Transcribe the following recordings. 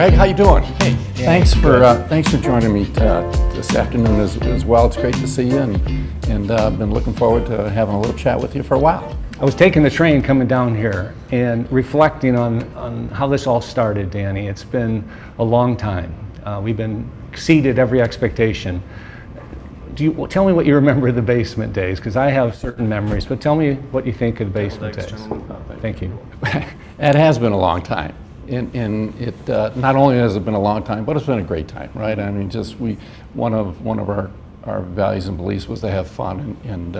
Greg, how you doing? Hey, Yeah, thanks for joining me this afternoon as well. It's great to see you, and I've been looking forward to having a little chat with you for a while. I was taking the train coming down here and reflecting on how this all started, Danny. It's been a long time. We've been exceeded every expectation. Tell me what you remember of the basement days, because I have certain memories, but tell me what you think of the basement days. Thank you. It has been a long time. And it not only has it been a long time, but it's been a great time, right? I mean, one of our values and beliefs was to have fun. And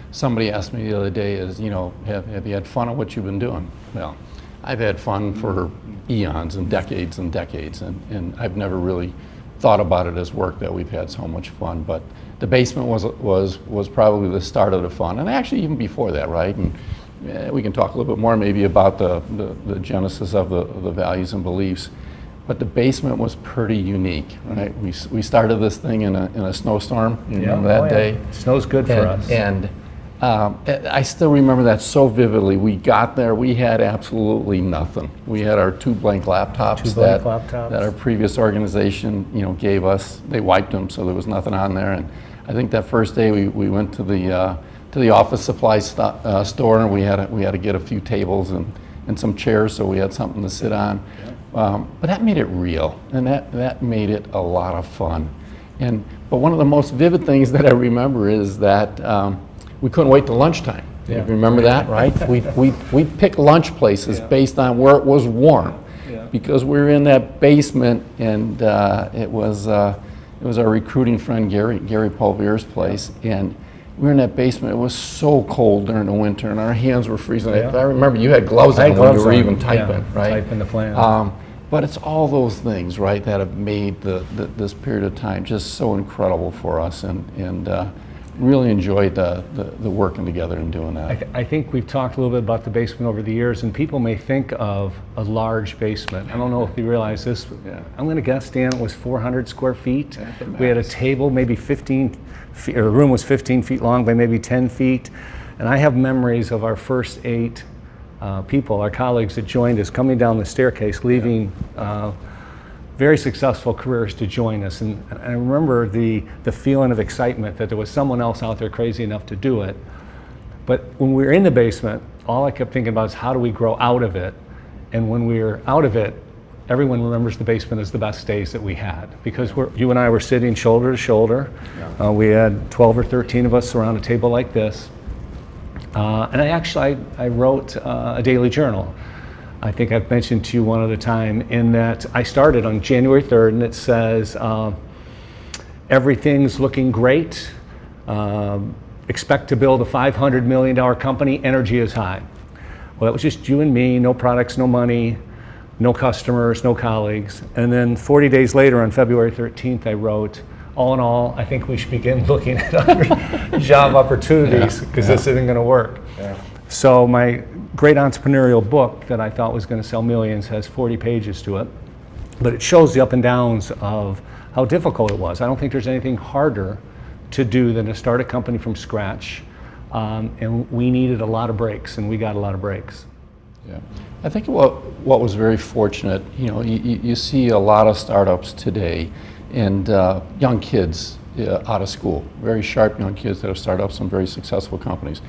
somebody asked me the other day, have you had fun at what you've been doing? Well, I've had fun for eons and decades, and I've never really thought about it as work that we've had so much fun. But the basement was probably the start of the fun, and actually even before that, right? And we can talk a little bit more maybe about the genesis of the values and beliefs, but the basement was pretty unique, right? We started this thing in a snowstorm. You remember that day? Snow's good for us. And I still remember that so vividly. We got there, we had absolutely nothing. We had our two blank laptops that our previous organization gave us. They wiped them, so there was nothing on there. And I think that first day we went to the office supply store, and we had to get a few tables and some chairs, so we had something to sit on. But that made it real, and that made it a lot of fun. But one of the most vivid things that I remember is that we couldn't wait till lunchtime. Yeah. You remember that, right? We picked lunch places based on where it was warm, because we were in that basement, and it was our recruiting friend Gary Pulvere's place, and we were in that basement. It was so cold during the winter, and our hands were freezing. Yeah. I remember you had gloves on when you were even typing, right? Typing the plan. But it's all those things, right, that have made this period of time just so incredible for us, and really enjoyed the working together and doing that. I think we've talked a little bit about the basement over the years, and people may think of a large basement. I don't know if you realize this. I'm going to guess, Dan, it was 400 square feet. We had a table, maybe 15 feet, or the room was 15 feet long by maybe 10 feet. And I have memories of our first 8 people, our colleagues that joined us, coming down the staircase, leaving very successful careers to join us. And I remember the feeling of excitement that there was someone else out there crazy enough to do it. But when we were in the basement, all I kept thinking about is how do we grow out of it? And when we were out of it, everyone remembers the basement as the best days that we had, because you and I were sitting shoulder to shoulder. We had 12 or 13 of us around a table like this. And I wrote a daily journal. I think I've mentioned to you one other time, in that I started on January 3rd, and it says, everything's looking great. Expect to build a $500 million company. Energy is high. Well, it was just you and me, no products, no money, no customers, no colleagues. And then 40 days later, on February 13th, I wrote, all in all, I think we should begin looking at other job opportunities, because this isn't going to work. So my great entrepreneurial book that I thought was going to sell millions has 40 pages to it, but it shows the up and downs of how difficult it was. I don't think there's anything harder to do than to start a company from scratch, and we needed a lot of breaks, and we got a lot of breaks. Yeah, I think what was very fortunate, you see a lot of startups today, and young kids out of school, very sharp young kids that have started up some very successful companies.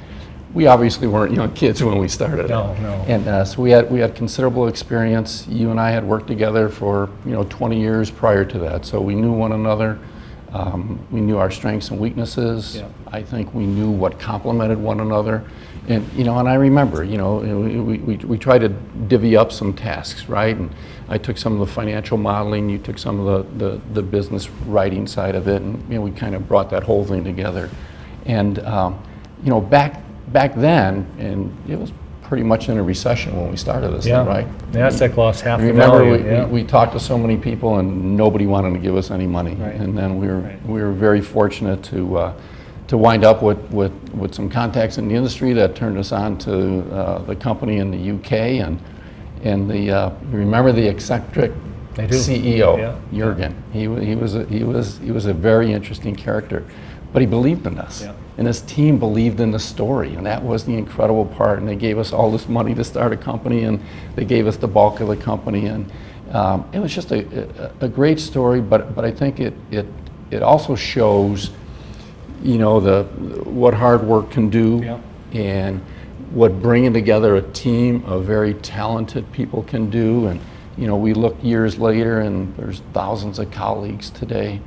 We obviously weren't young kids when we started. No. And so we had considerable experience. You and I had worked together for 20 years prior to that, so we knew one another. We knew our strengths and weaknesses. I think we knew what complemented one another. And and I remember, we tried to divvy up some tasks, right? And I took some of the financial modeling, you took some of the business writing side of it, and we kind of brought that whole thing together. And back then, and it was pretty much in a recession when we started this thing, right? NASDAQ lost half the value. Remember, we talked to so many people, and nobody wanted to give us any money. Right. And then we were very fortunate to wind up with some contacts in the industry that turned us on to the company in the UK, and you remember the eccentric CEO, Jürgen. He was a very interesting character, but he believed in us. And his team believed in the story, and that was the incredible part. And they gave us all this money to start a company, and they gave us the bulk of the company. And It was just a great story, but I think it also shows, what hard work can do, Yeah. and what bringing together a team of very talented people can do. And we look years later, and there's thousands of colleagues today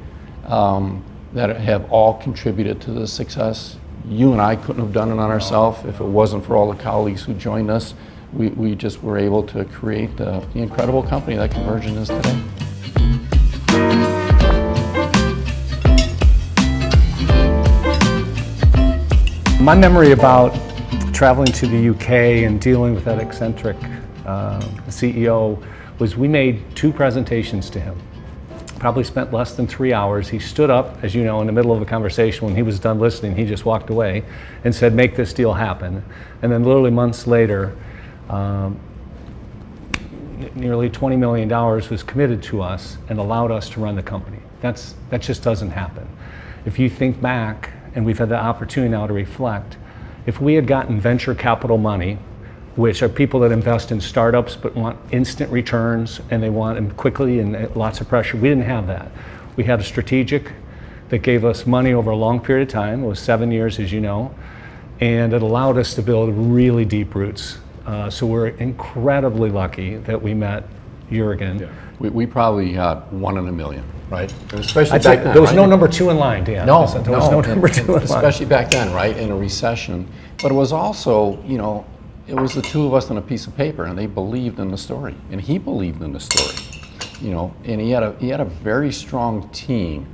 that have all contributed to the success. You and I couldn't have done it on ourselves if it wasn't for all the colleagues who joined us. We just were able to create the incredible company that Convergint is today. My memory about traveling to the UK and dealing with that eccentric CEO was we made 2 presentations to him. Probably spent less than 3 hours. He stood up, as you know, in the middle of a conversation. When he was done listening, he just walked away and said, "Make this deal happen." And then literally months later, nearly $20 million was committed to us and allowed us to run the company. That just doesn't happen. If you think back, and we've had the opportunity now to reflect, if we had gotten venture capital money, which are people that invest in startups but want instant returns and they want them quickly and lots of pressure, we didn't have that. We had a strategic that gave us money over a long period of time. It was 7 years, as you know, and it allowed us to build really deep roots. So we're incredibly lucky that we met Jürgen. Yeah. We probably got 1 in a million, right? Especially I'd say back then, there was right? no number 2 in line, Dan. No, There was no number 2 in line. especially back then, right, in a recession. But it was also, it was the 2 of us on a piece of paper, and they believed in the story, and he believed in the story, and he had a very strong team.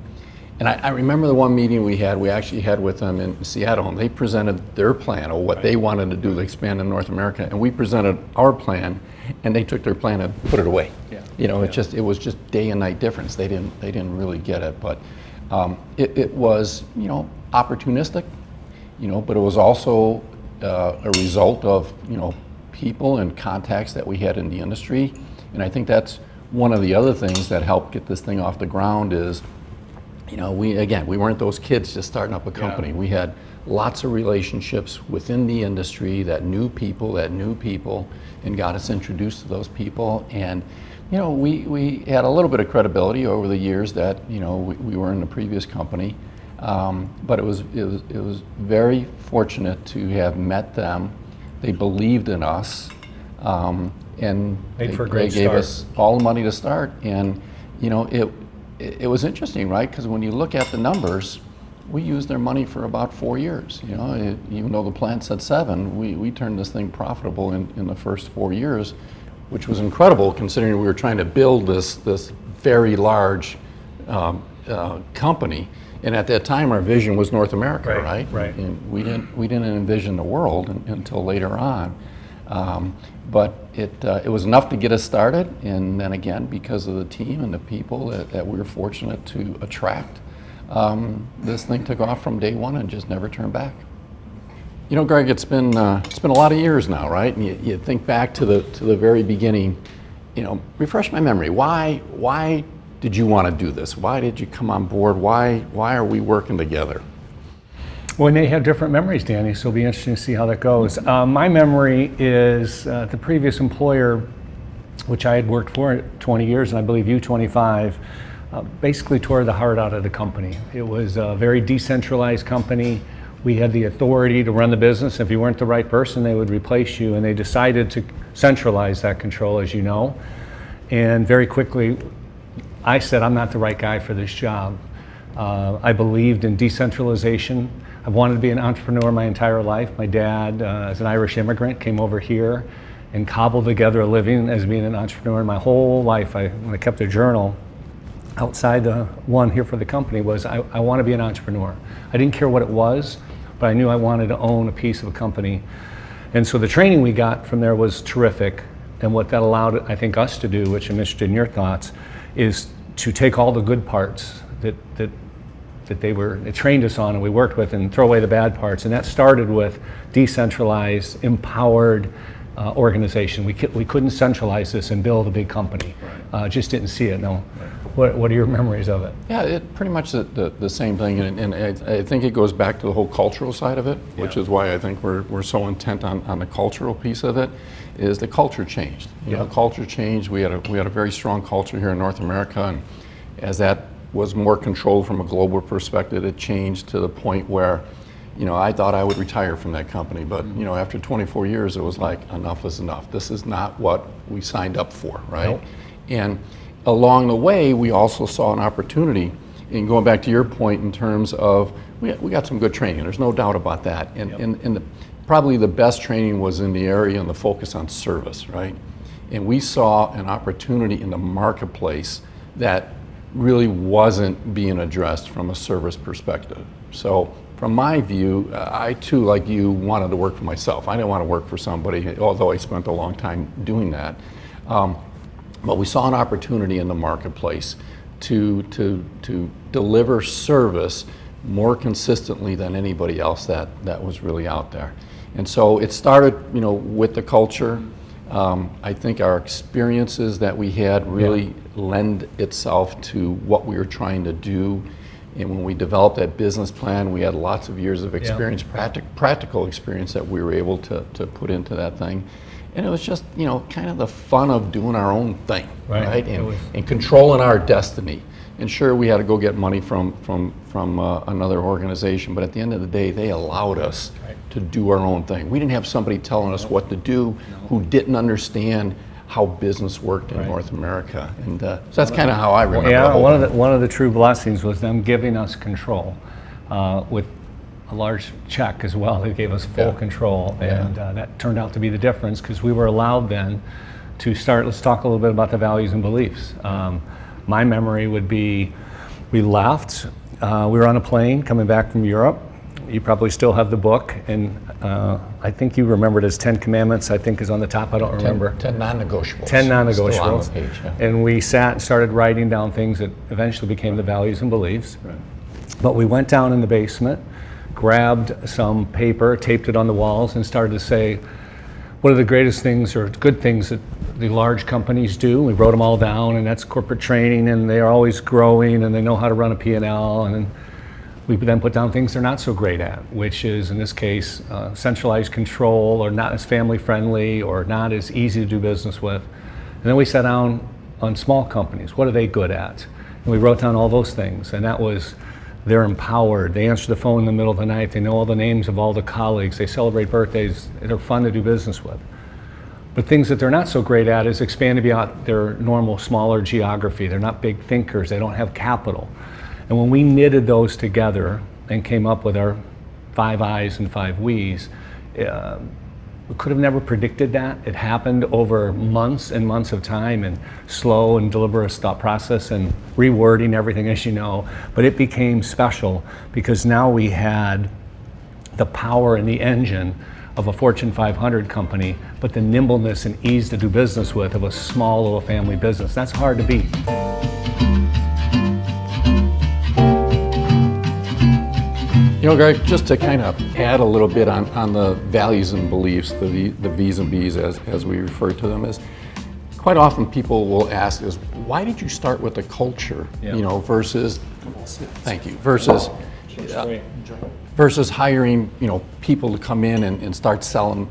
And I remember the one meeting we actually had with them in Seattle, and they presented their plan of what they wanted to do to expand in North America, and we presented our plan, and they took their plan and put it away. Yeah. It was just day and night difference. They didn't really get it, but it was opportunistic, but it was also a result of people and contacts that we had in the industry, and I think that's one of the other things that helped get this thing off the ground is. We weren't those kids just starting up a company. Yeah. We had lots of relationships within the industry that knew people, and got us introduced to those people. And, we had a little bit of credibility over the years that, we were in the previous company. But it was very fortunate to have met them. They believed in us, and they gave us all the money to start. And, it was interesting, right? Because when you look at the numbers, we used their money for about 4 years. Even though the plan said 7, we turned this thing profitable in the first 4 years, which was incredible considering we were trying to build this very large company. And at that time, our vision was North America, right? Right. And we didn't envision the world until later on. But it was enough to get us started, and then again, because of the team and the people that we were fortunate to attract, this thing took off from day one and just never turned back. Greg, it's been a lot of years now, right? And you think back to the very beginning. Refresh my memory. Why did you want to do this? Why did you come on board? Why are we working together? Well, we may have different memories, Danny, so it'll be interesting to see how that goes. My memory is the previous employer, which I had worked for 20 years, and I believe you 25, basically tore the heart out of the company. It was a very decentralized company. We had the authority to run the business. If you weren't the right person, they would replace you, and they decided to centralize that control, as you know. And very quickly, I said, I'm not the right guy for this job. I believed in decentralization. I wanted to be an entrepreneur my entire life. My dad, as an Irish immigrant, came over here and cobbled together a living as being an entrepreneur. My whole life, when I kept a journal outside the one here for the company, was I want to be an entrepreneur. I didn't care what it was, but I knew I wanted to own a piece of a company. And so the training we got from there was terrific. And what that allowed, I think, us to do, which I'm interested in your thoughts, is to take all the good parts that they trained us on and we worked with, and throw away the bad parts. And that started with decentralized, empowered organization. We couldn't centralize this and build a big company. Right. Just didn't see it, no. Right. What are your memories of it? Yeah, it pretty much the same thing, and I think it goes back to the whole cultural side of it, which is why I think we're so intent on the cultural piece of it. is the culture changed. You know, culture changed. We had a very strong culture here in North America, and as that was more controlled from a global perspective, it changed to the point where, you know, I thought I would retire from that company, but you know, after 24 years, it was like, enough is enough. This is not what we signed up for, right? Nope. And along the way, we also saw an opportunity. And going back to your point in terms of, we got some good training. There's no doubt about that. And probably the best training was in the area and the focus on service, right? And we saw an opportunity in the marketplace that really wasn't being addressed from a service perspective. So from my view, I too, like you, wanted to work for myself. I didn't want to work for somebody, although I spent a long time doing that. But we saw an opportunity in the marketplace to deliver service more consistently than anybody else that was really out there. And so it started, you know, with the culture. I think our experiences that we had really lend itself to what we were trying to do. And when we developed that business plan, we had lots of years of experience, practical experience that we were able to put into that thing. And it was just, you know, kind of the fun of doing our own thing, right? And controlling our destiny. And sure, we had to go get money from another organization, but at the end of the day, they allowed us to do our own thing. We didn't have somebody telling us what to do who didn't understand how business worked in North America. And so that's kind of how I remember it. One of the true blessings was them giving us control with a large check as well. They gave us full control, and that turned out to be the difference, because we were allowed then to start. Let's talk a little bit about the values and beliefs. My memory would be, we left, we were on a plane coming back from Europe. You probably still have the book, and I think you remember it as 10 Commandments, I think is on the top, I don't remember. 10 non-negotiables. 10 non-negotiables. Still on the page, And we sat and started writing down things that eventually became the values and beliefs. But we went down in the basement, grabbed some paper, taped it on the walls, and started to say, what are the greatest things or good things that the large companies do? We wrote them all down, and that's corporate training, and they are always growing, and they know how to run a P&L. And then we then put down things they're not so great at, which is, in this case, centralized control, or not as family friendly, or not as easy to do business with. And then we sat down on small companies. What are they good at? And we wrote down all those things, and that was, they're empowered. They answer the phone in the middle of the night. They know all the names of all the colleagues. They celebrate birthdays. They're fun to do business with. But things that they're not so great at is expanding beyond their normal, smaller geography. They're not big thinkers. They don't have capital. And when we knitted those together and came up with our 5 I's and 5 We's, we could have never predicted that. It happened over months and months of time, and slow and deliberate thought process and rewording everything, as you know. But it became special because now we had the power and the engine of a Fortune 500 company, but the nimbleness and ease to do business with of a small little family business. That's hard to beat. You know, Greg, just to kind of add a little bit on the values and beliefs, the V's and B's as we refer to them, is quite often people will ask is, why did you start with the culture, you know, versus, thank you, versus hiring, you know, people to come in and start selling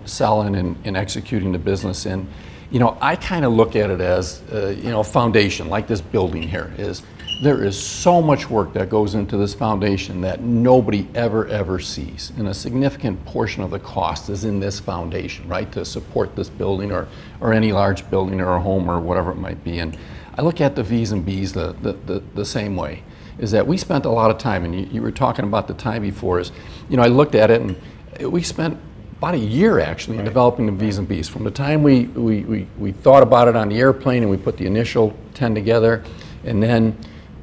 and executing the business. And, you know, I kind of look at it as, you know, foundation, like this building here is. There is so much work that goes into this foundation that nobody ever sees. And a significant portion of the cost is in this foundation, right, to support this building or any large building or a home or whatever it might be. And I look at the V's and B's the same way, is that we spent a lot of time, and you were talking about the time before, is, you know, I looked at it and we spent about a year actually in developing the V's and B's. From the time we thought about it on the airplane and we put the initial 10 together, and then,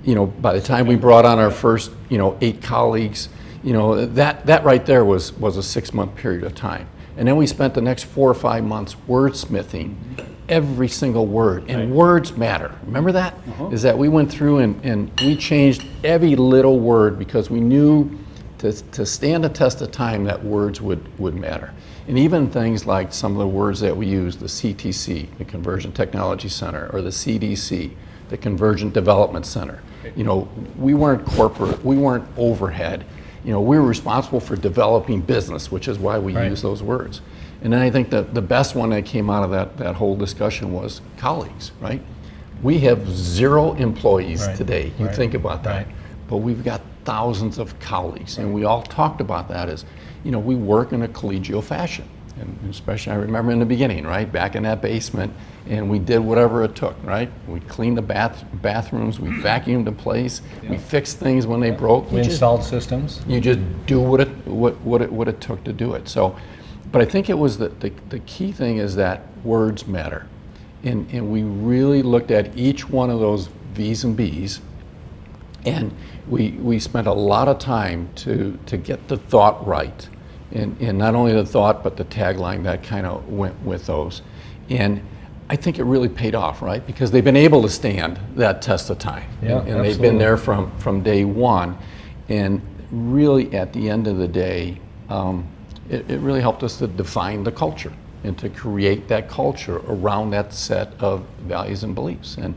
you know, by the time we brought on our first, you know, 8 colleagues, you know, that right there was a 6-month period of time. And then we spent the next 4 or 5 months wordsmithing every single word. And words matter. Remember that? Is that we went through and we changed every little word because we knew to stand the test of time that words would matter. And even things like some of the words that we use, the CTC, the Convergent Technology Center, or the CDC, the Convergent Development Center. You know, we weren't corporate, we weren't overhead. You know, we were responsible for developing business, which is why we use those words. And then I think that the best one that came out of that whole discussion was colleagues, right? We have 0 employees today. You think about that. But we've got thousands of colleagues, and we all talked about that as, we work in a collegial fashion. And especially, I remember in the beginning, right, back in that basement, and we did whatever it took, right? We cleaned the bathrooms, we vacuumed the place, we fixed things when they broke. We installed systems. You just do what it took to do it. So, but I think it was the key thing is that words matter, and we really looked at each one of those V's and B's, and we spent a lot of time to get the thought right. And not only the thought, but the tagline that kind of went with those. And I think it really paid off, right? Because they've been able to stand that test of time. Yeah, and they've been there from day one. And really, at the end of the day, it really helped us to define the culture and to create that culture around that set of values and beliefs. And,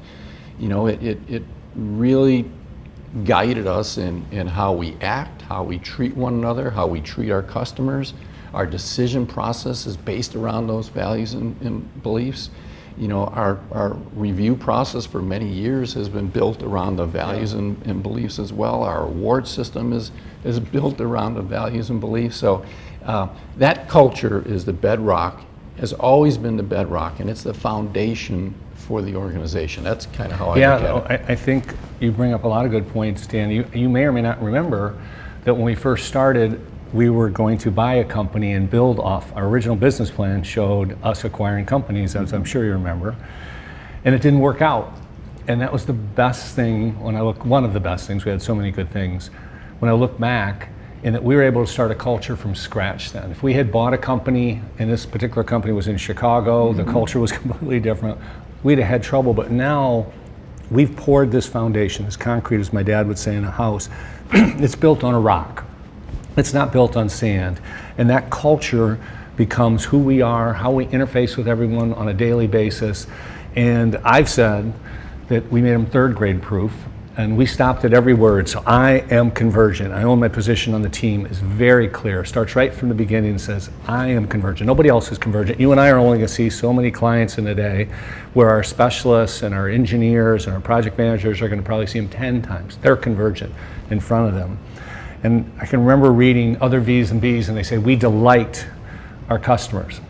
it really guided us in how we act, how we treat one another, how we treat our customers. Our decision process is based around those values and beliefs. Our review process for many years has been built around the values and beliefs as well. Our award system is built around the values and beliefs. So that culture is the bedrock, has always been the bedrock, and it's the foundation for the organization. That's kind of how I look at it. I think you bring up a lot of good points, Dan. You may or may not remember that when we first started, we were going to buy a company and build off. Our original business plan showed us acquiring companies, as I'm sure you remember, and it didn't work out. And that was the best thing one of the best things. We had so many good things. When I look back, in that we were able to start a culture from scratch then. If we had bought a company, and this particular company was in Chicago, the culture was completely different, we'd have had trouble. But now we've poured this foundation, this concrete, as my dad would say in a house. It's built on a rock. It's not built on sand. And that culture becomes who we are, how we interface with everyone on a daily basis. And I've said that we made them 3rd grade proof, and we stopped at every word. So I am Convergint. I own my position on the team is very clear. Starts right from the beginning and says, I am Convergint. Nobody else is Convergint. You and I are only going to see so many clients in a day, where our specialists and our engineers and our project managers are going to probably see them 10 times. They're Convergint in front of them. And I can remember reading other V's and B's, and they say, we delight our customers.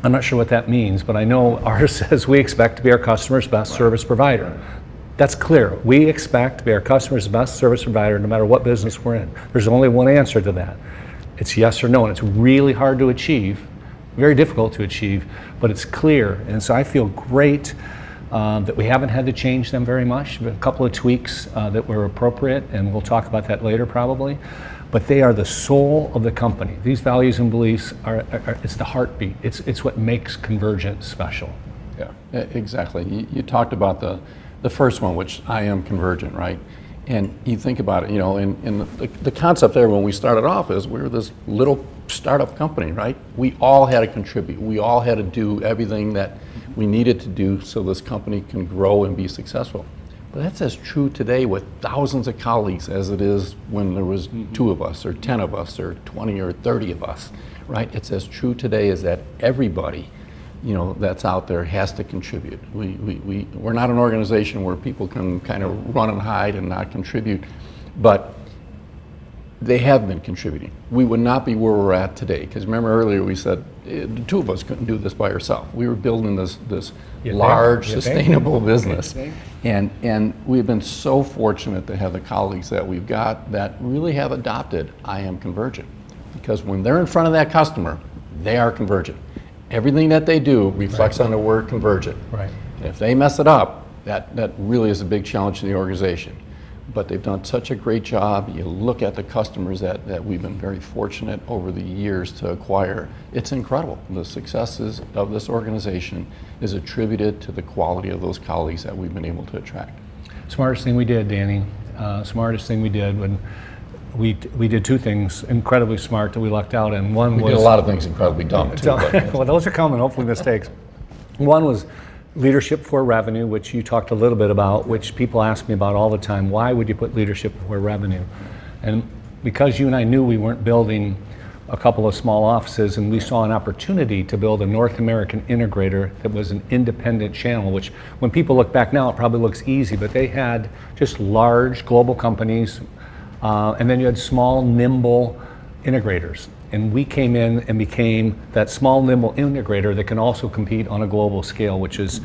I'm not sure what that means, but I know ours says we expect to be our customer's best service provider. That's clear. We expect to be our customer's best service provider no matter what business we're in. There's only one answer to that. It's yes or no, and it's really hard to achieve, very difficult to achieve, but it's clear. And so I feel great that we haven't had to change them very much. A couple of tweaks that were appropriate, and we'll talk about that later probably. But they are the soul of the company. These values and beliefs it's the heartbeat. It's what makes Convergint special. Yeah, exactly. You talked about the first one, which I am Convergint, right? And you think about it, and the concept there when we started off is we were this little startup company, right? We all had to contribute. We all had to do everything that we needed to do so this company can grow and be successful. But that's as true today with thousands of colleagues as it is when there was 2 of us or 10 of us or 20 or 30 of us, right? It's as true today as that everybody, that's out there has to contribute. We're not an organization where people can kind of run and hide and not contribute, but they have been contributing. We would not be where we're at today, because remember earlier we said the 2 of us couldn't do this by ourselves. We were building this large, sustainable business. And we've been so fortunate to have the colleagues that we've got that really have adopted I am Convergint. Because when they're in front of that customer, they are Convergint. Everything that they do reflects on the word Convergint. Right. And if they mess it up, that really is a big challenge to the organization. But they've done such a great job. You look at the customers that we've been very fortunate over the years to acquire. It's incredible. The successes of this organization is attributed to the quality of those colleagues that we've been able to attract. Smartest thing we did, Danny, smartest thing we did when we did 2 things incredibly smart that we lucked out in. One was... We did a lot of things incredibly dumb too. Well, those are coming, hopefully mistakes. One was leadership for revenue, which you talked a little bit about, which people ask me about all the time. Why would you put leadership for revenue? And because you and I knew we weren't building a couple of small offices, and we saw an opportunity to build a North American integrator that was an independent channel, which when people look back now, it probably looks easy, but they had just large global companies, and then you had small, nimble integrators. And we came in and became that small, nimble integrator that can also compete on a global scale, which is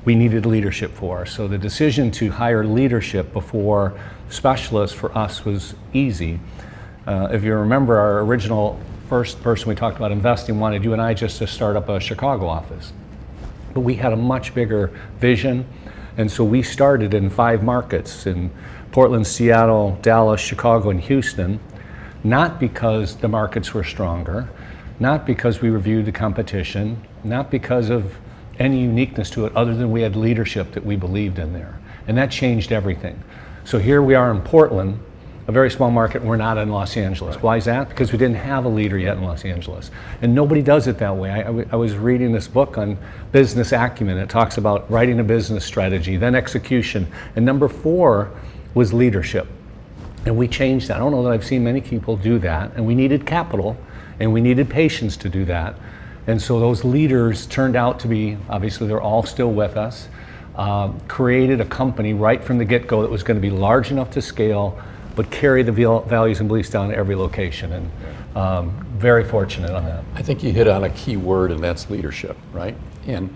we needed leadership for. So the decision to hire leadership before specialists for us was easy. If you remember, our original first person we talked about investing wanted you and I just to start up a Chicago office. But we had a much bigger vision, and so we started in 5 markets, in Portland, Seattle, Dallas, Chicago, and Houston, not because the markets were stronger, not because we reviewed the competition, not because of any uniqueness to it other than we had leadership that we believed in there. And that changed everything. So here we are in Portland, a very small market. We're not in Los Angeles. Why is that? Because we didn't have a leader yet in Los Angeles. And nobody does it that way. I was reading this book on business acumen. It talks about writing a business strategy, then execution. And number 4 was leadership. And we changed that. I don't know that I've seen many people do that. And we needed capital, and we needed patience to do that. And so those leaders turned out to be, obviously they're all still with us, created a company right from the get-go that was going to be large enough to scale, but carry the values and beliefs down to every location, and very fortunate on that. I think you hit on a key word, and that's leadership, right? And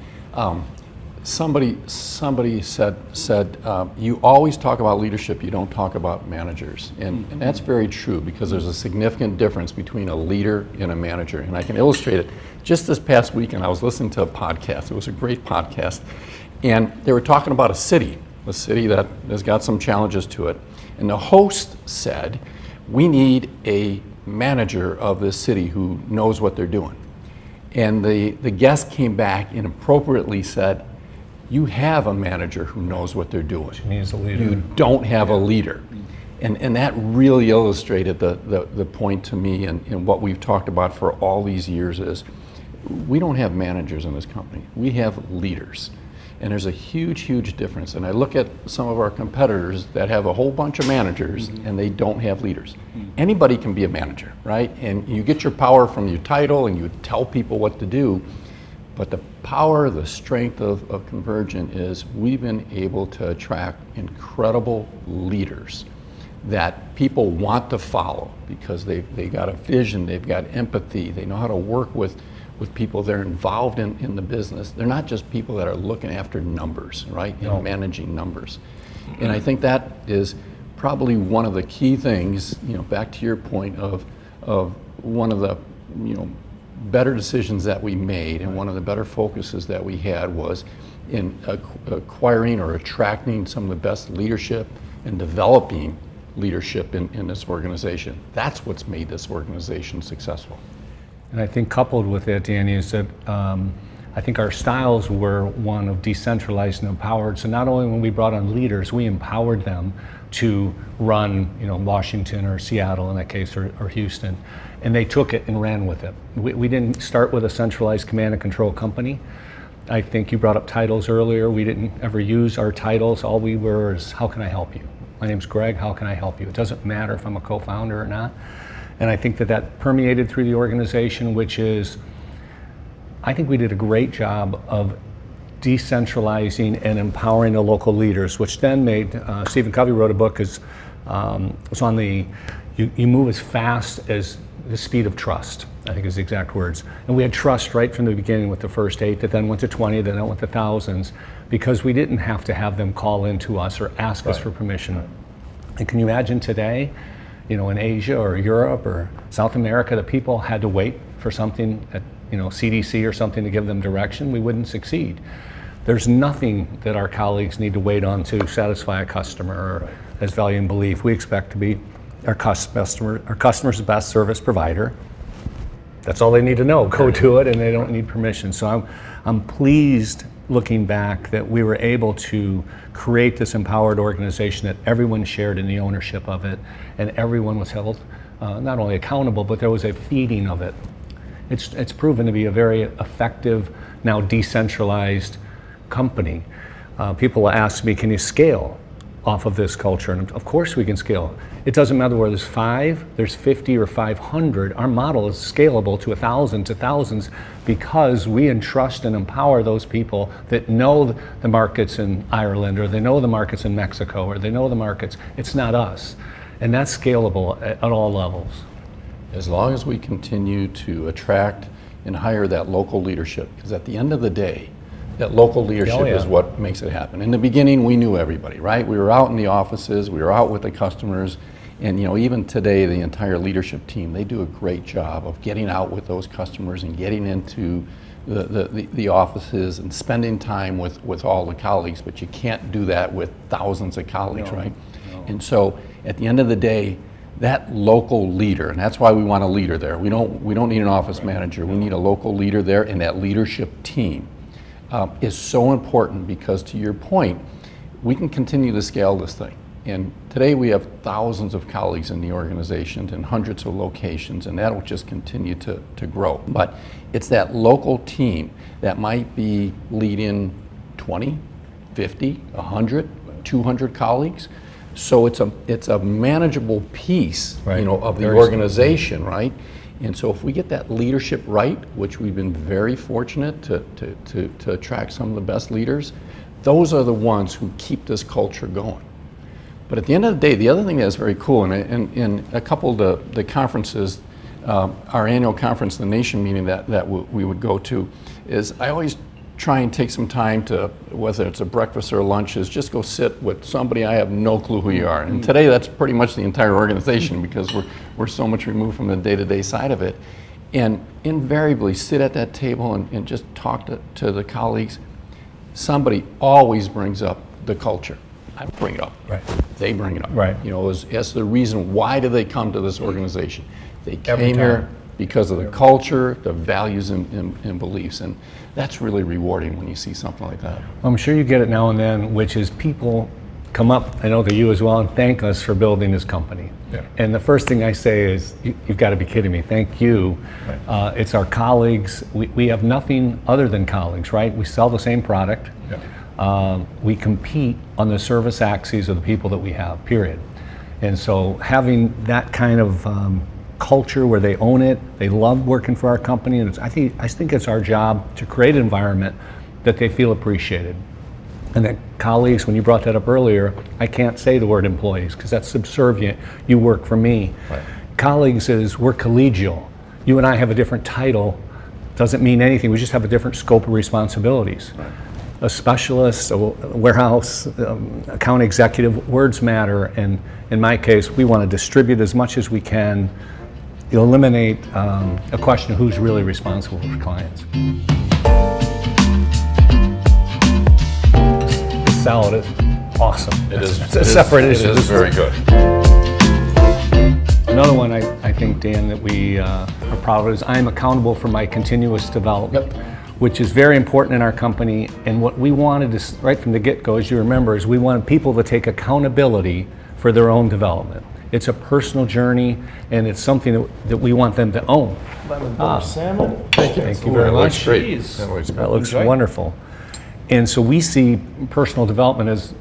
somebody said you always talk about leadership, you don't talk about managers, and that's very true, because there's a significant difference between a leader and a manager, and I can illustrate it. Just this past weekend, I was listening to a podcast. It was a great podcast, and they were talking about a city that has got some challenges to it. And the host said, we need a manager of this city who knows what they're doing. And the guest came back and appropriately said, you have a manager who knows what they're doing. She needs a leader. You don't have a leader. And that really illustrated the point to me, and what we've talked about for all these years is, we don't have managers in this company. We have leaders. And there's a huge, huge difference. And I look at some of our competitors that have a whole bunch of managers, and they don't have leaders. Anybody can be a manager, right? And you get your power from your title, and you tell people what to do. But the power, the strength of Convergint is we've been able to attract incredible leaders that people want to follow, because they got a vision, they've got empathy, they know how to work with people, they're involved in the business. They're not just people that are looking after numbers, right? No. Managing numbers. And I think that is probably one of the key things, back to your point of one of the, better decisions that we made, and one of the better focuses that we had was in acquiring or attracting some of the best leadership and developing leadership in this organization. That's what's made this organization successful. And I think coupled with it, Danny, is that I think our styles were one of decentralized and empowered. So not only when we brought on leaders, we empowered them to run, Washington or Seattle in that case, or Houston, and they took it and ran with it. We didn't start with a centralized command and control company. I think you brought up titles earlier. We didn't ever use our titles. All we were is, how can I help you? My name's Greg, how can I help you? It doesn't matter if I'm a co-founder or not. And I think that permeated through the organization, which is, I think we did a great job of decentralizing and empowering the local leaders, which then made, Stephen Covey wrote a book, was on you move as fast as the speed of trust, I think is the exact words. And we had trust right from the beginning with the first 8, that then went to 20, then it went to thousands, because we didn't have to have them call in to us or ask us for permission. Right. And can you imagine today, in Asia or Europe or South America, that people had to wait for something at CDC or something to give them direction? We wouldn't succeed. There's nothing that our colleagues need to wait on to satisfy a customer or as value and belief. We expect to be our customer's best service provider. That's all they need to know. Go do it, and they don't need permission. So I'm pleased, looking back, that we were able to create this empowered organization that everyone shared in the ownership of it, and everyone was held not only accountable, but there was a feeding of it. It's proven to be a very effective, now decentralized company. People ask me, can you scale? off of this culture, and of course we can scale. It doesn't matter whether there's 5, there's 50 or 500. Our model is scalable to 1,000 to thousands because we entrust and empower those people that know the markets in Ireland, or they know the markets in Mexico, or they know the markets. It's not us. And that's scalable at all levels. As long as we continue to attract and hire that local leadership, because at the end of the day, that local leadership is what makes it happen. In the beginning, we knew everybody, right? We were out in the offices, we were out with the customers, and even today, the entire leadership team, they do a great job of getting out with those customers and getting into the offices and spending time with all the colleagues, but you can't do that with thousands of colleagues, right? No. And so, at the end of the day, that local leader, and that's why we want a leader there. We don't need an office manager. We need a local leader there, and that leadership team is so important because, to your point, we can continue to scale this thing. And today we have thousands of colleagues in the organization and hundreds of locations, and that'll just continue to grow. But it's that local team that might be leading 20, 50, 100, 200 colleagues. So it's a manageable piece, of the organization, right? And so if we get that leadership right, which we've been very fortunate to attract some of the best leaders, those are the ones who keep this culture going. But at the end of the day, the other thing that's very cool, and in a couple of the conferences, our annual conference, the Nation meeting that we would go to, is I always try and take some time to, whether it's a breakfast or a lunch, is just go sit with somebody I have no clue who you are. And today that's pretty much the entire organization because we're so much removed from the day-to-day side of it. And invariably sit at that table and just talk to the colleagues. Somebody always brings up the culture. I bring it up. Right. They bring it up. Right. As the reason why do they come to this organization? They came here because of the culture, the values and beliefs, and that's really rewarding when you see something like that. Well, I'm sure you get it now and then, which is people come up, I know that you as well, and thank us for building this company. Yeah. And the first thing I say is, you've got to be kidding me, thank you. Right. It's our colleagues. We have nothing other than colleagues, right? We sell the same product. Yeah. We compete on the service axes of the people that we have, period. And so having that kind of culture where they own it, they love working for our company, and I think it's our job to create an environment that they feel appreciated. And that colleagues, when you brought that up earlier, I can't say the word employees because that's subservient. You work for me. Right. Colleagues is we're collegial. You and I have a different title, doesn't mean anything. We just have a different scope of responsibilities. Right. A specialist, a warehouse, account executive, words matter, and in my case, we want to distribute as much as we can, eliminate a question of who's really responsible for clients. The salad is awesome. It is. It's a separate issue. It is very good. Another one I think, Dan, that we are proud of is I'm accountable for my continuous development. Yep. Which is very important in our company. And what we wanted to, right from the get-go, as you remember, is we wanted people to take accountability for their own development. It's a personal journey, and it's something that we want them to own. Salmon. Thank you very much. That looks wonderful. And so we see personal development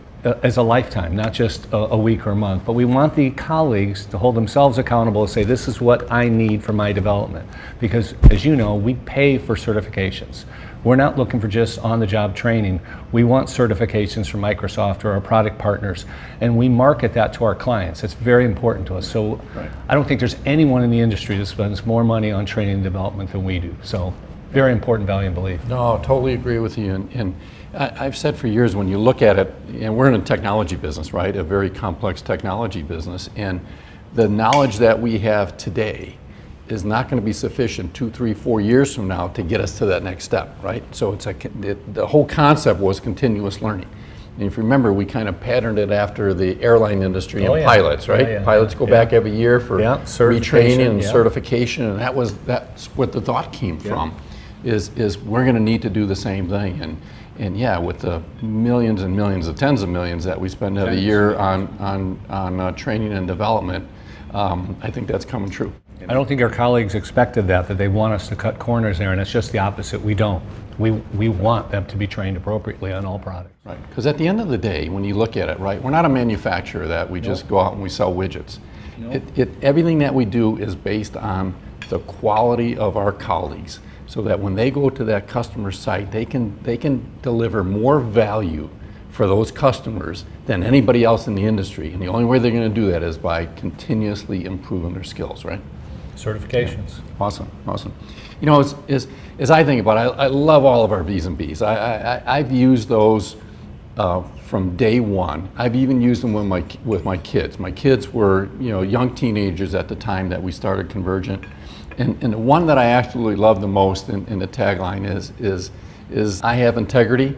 as a lifetime, not just a week or a month. But we want the colleagues to hold themselves accountable and say, this is what I need for my development. Because, as you know, we pay for certifications. We're not looking for just on-the-job training. We want certifications from Microsoft or our product partners, and we market that to our clients. It's very important to us. So right. I don't think there's anyone in the industry that spends more money on training and development than we do. So very important value and belief. No, totally agree with you. And I've said for years, when you look at it, and we're in a technology business, right? A very complex technology business, and the knowledge that we have today is not going to be sufficient 2, 3, 4 years from now to get us to that next step, right? So the whole concept was continuous learning. And if you remember, we kind of patterned it after the airline industry and pilots, right? Yeah. Pilots go back every year for retraining and certification, and that's what the thought came from, is we're going to need to do the same thing. And yeah, with the millions and millions, the tens of millions that we spend every year on training and development, I think that's coming true. I don't think our colleagues expected that they want us to cut corners there, and it's just the opposite. We don't. We want them to be trained appropriately on all products. Right, because at the end of the day, when you look at it, right, we're not a manufacturer that we just go out and we sell widgets. Everything that we do is based on the quality of our colleagues, so that when they go to that customer site, they can deliver more value for those customers than anybody else in the industry. And the only way they're going to do that is by continuously improving their skills, right? Certifications. Awesome, awesome. You know, as I think about it, I love all of our B's and B's. I've used those from day one. I've even used them with my kids. My kids were, you know, young teenagers at the time that we started Convergint. And the one that I actually love the most in the tagline is I have integrity.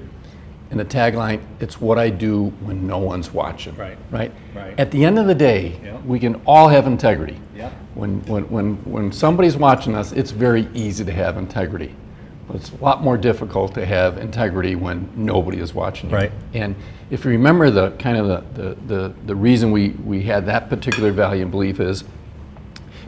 And the tagline, it's what I do when no one's watching. Right. Right? Right. At the end of the day, Yep. we can all have integrity. Yep. When somebody's watching us, it's very easy to have integrity. But it's a lot more difficult to have integrity when nobody is watching you. Right. And if you remember the kind of the reason we had that particular value and belief is,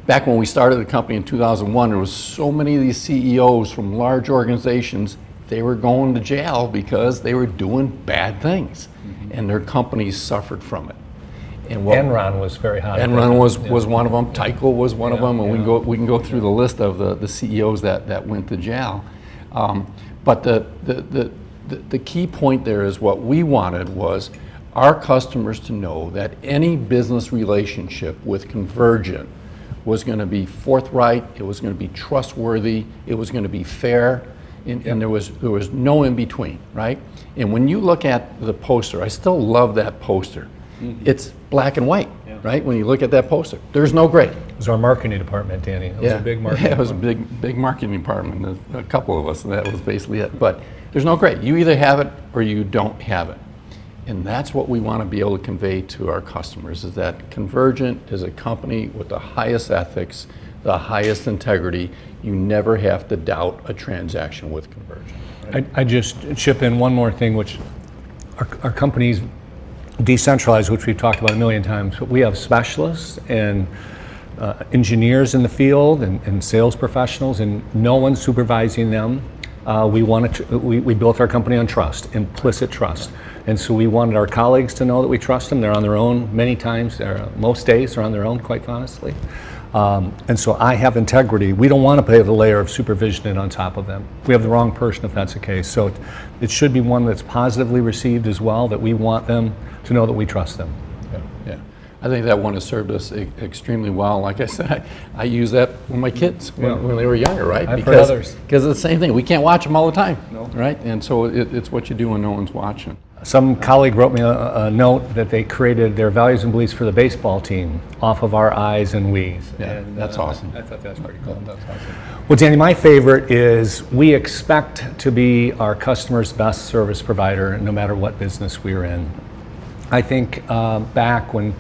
back when we started the company in 2001, there was so many of these CEOs from large organizations, they were going to jail because they were doing bad things, and their companies suffered from it. And Enron was very hot. Enron was one of them. Tyco was one of them, and we can go through the list of the CEOs that went to jail. But the key point there is what we wanted was our customers to know that any business relationship with Convergint was going to be forthright, it was going to be trustworthy, it was going to be fair, and there was no in between, right? And when you look at the poster, I still love that poster. It's black and white, right? When you look at that poster, there's no gray. It was our marketing department, Danny. It was a big marketing Yeah, it was a big marketing department, a couple of us, and that was basically it. But there's no gray. You either have it or you don't have it. And that's what we want to be able to convey to our customers, is that Convergint is a company with the highest ethics, the highest integrity. You never have to doubt a transaction with Convergint. Right? I just chip in one more thing, which our company's decentralized, which we've talked about a million times, but we have specialists and engineers in the field and sales professionals, and no one's supervising them. We built our company on trust, implicit trust. And so we wanted our colleagues to know that we trust them. They're on their own many times, most days they're on their own, quite honestly. And so I have integrity. We don't want to put a layer of supervision in on top of them. We have the wrong person if that's the case. So it should be one that's positively received as well, that we want them to know that we trust them. Yeah. I think that one has served us extremely well. Like I said, I use that with my kids when they were younger, right? I've heard others. Because it's the same thing. We can't watch them all the time, No. right? And so it's what you do when no one's watching. Some colleague wrote me a note that they created their values and beliefs for the baseball team off of our I's and we's. Yeah, And, that's awesome. I thought that was pretty cool. That's awesome. Well, Danny, my favorite is we expect to be our customer's best service provider no matter what business we're in. I think back when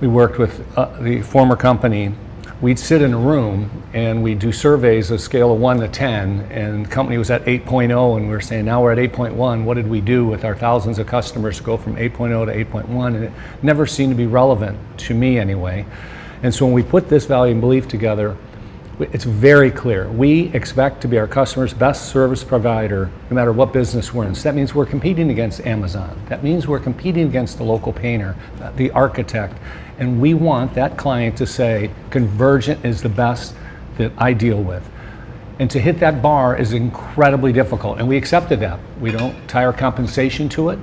we worked with the former company, we'd sit in a room and we'd do surveys, a scale of 1 to 10, and the company was at 8.0, and we were saying, now we're at 8.1, what did we do with our thousands of customers to go from 8.0 to 8.1? And it never seemed to be relevant, to me anyway. And so when we put this value and belief together, it's very clear. We expect to be our customer's best service provider no matter what business we're in. So that means we're competing against Amazon. That means we're competing against the local painter, the architect, and we want that client to say, Convergint is the best that I deal with. And to hit that bar is incredibly difficult, and we accepted that. We don't tie our compensation to it.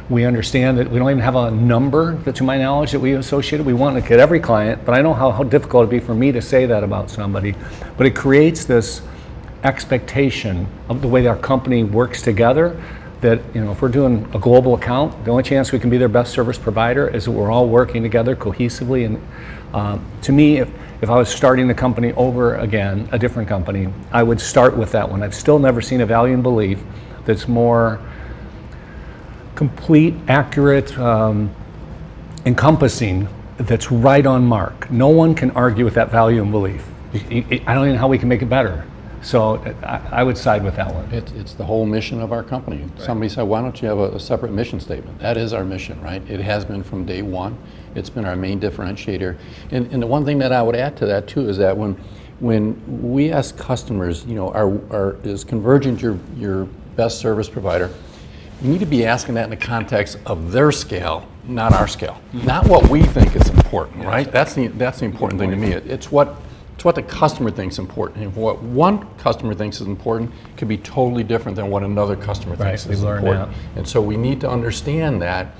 We understand that we don't even have a number, that, to my knowledge, that we associate it. We want to get every client, but I know how difficult it'd be for me to say that about somebody. But it creates this expectation of the way our company works together, that, you know, if we're doing a global account, the only chance we can be their best service provider is that we're all working together cohesively. And to me, if I was starting the company over again, a different company, I would start with that one. I've still never seen a value and belief that's more complete, accurate, encompassing, that's right on mark. No one can argue with that value and belief. I don't even know how we can make it better. So I would side with that one. It's the whole mission of our company. Right. Somebody said, why don't you have a separate mission statement? That is our mission, right? It has been from day one. It's been our main differentiator. And the one thing that I would add to that too is that when when we ask customers, is Convergint your best service provider? We need to be asking that in the context of their scale, not our scale. Not what we think is important, right? That's the important thing to me. It's what the customer thinks important. And what one customer thinks is important could be totally different than what another customer thinks is important. And so we need to understand that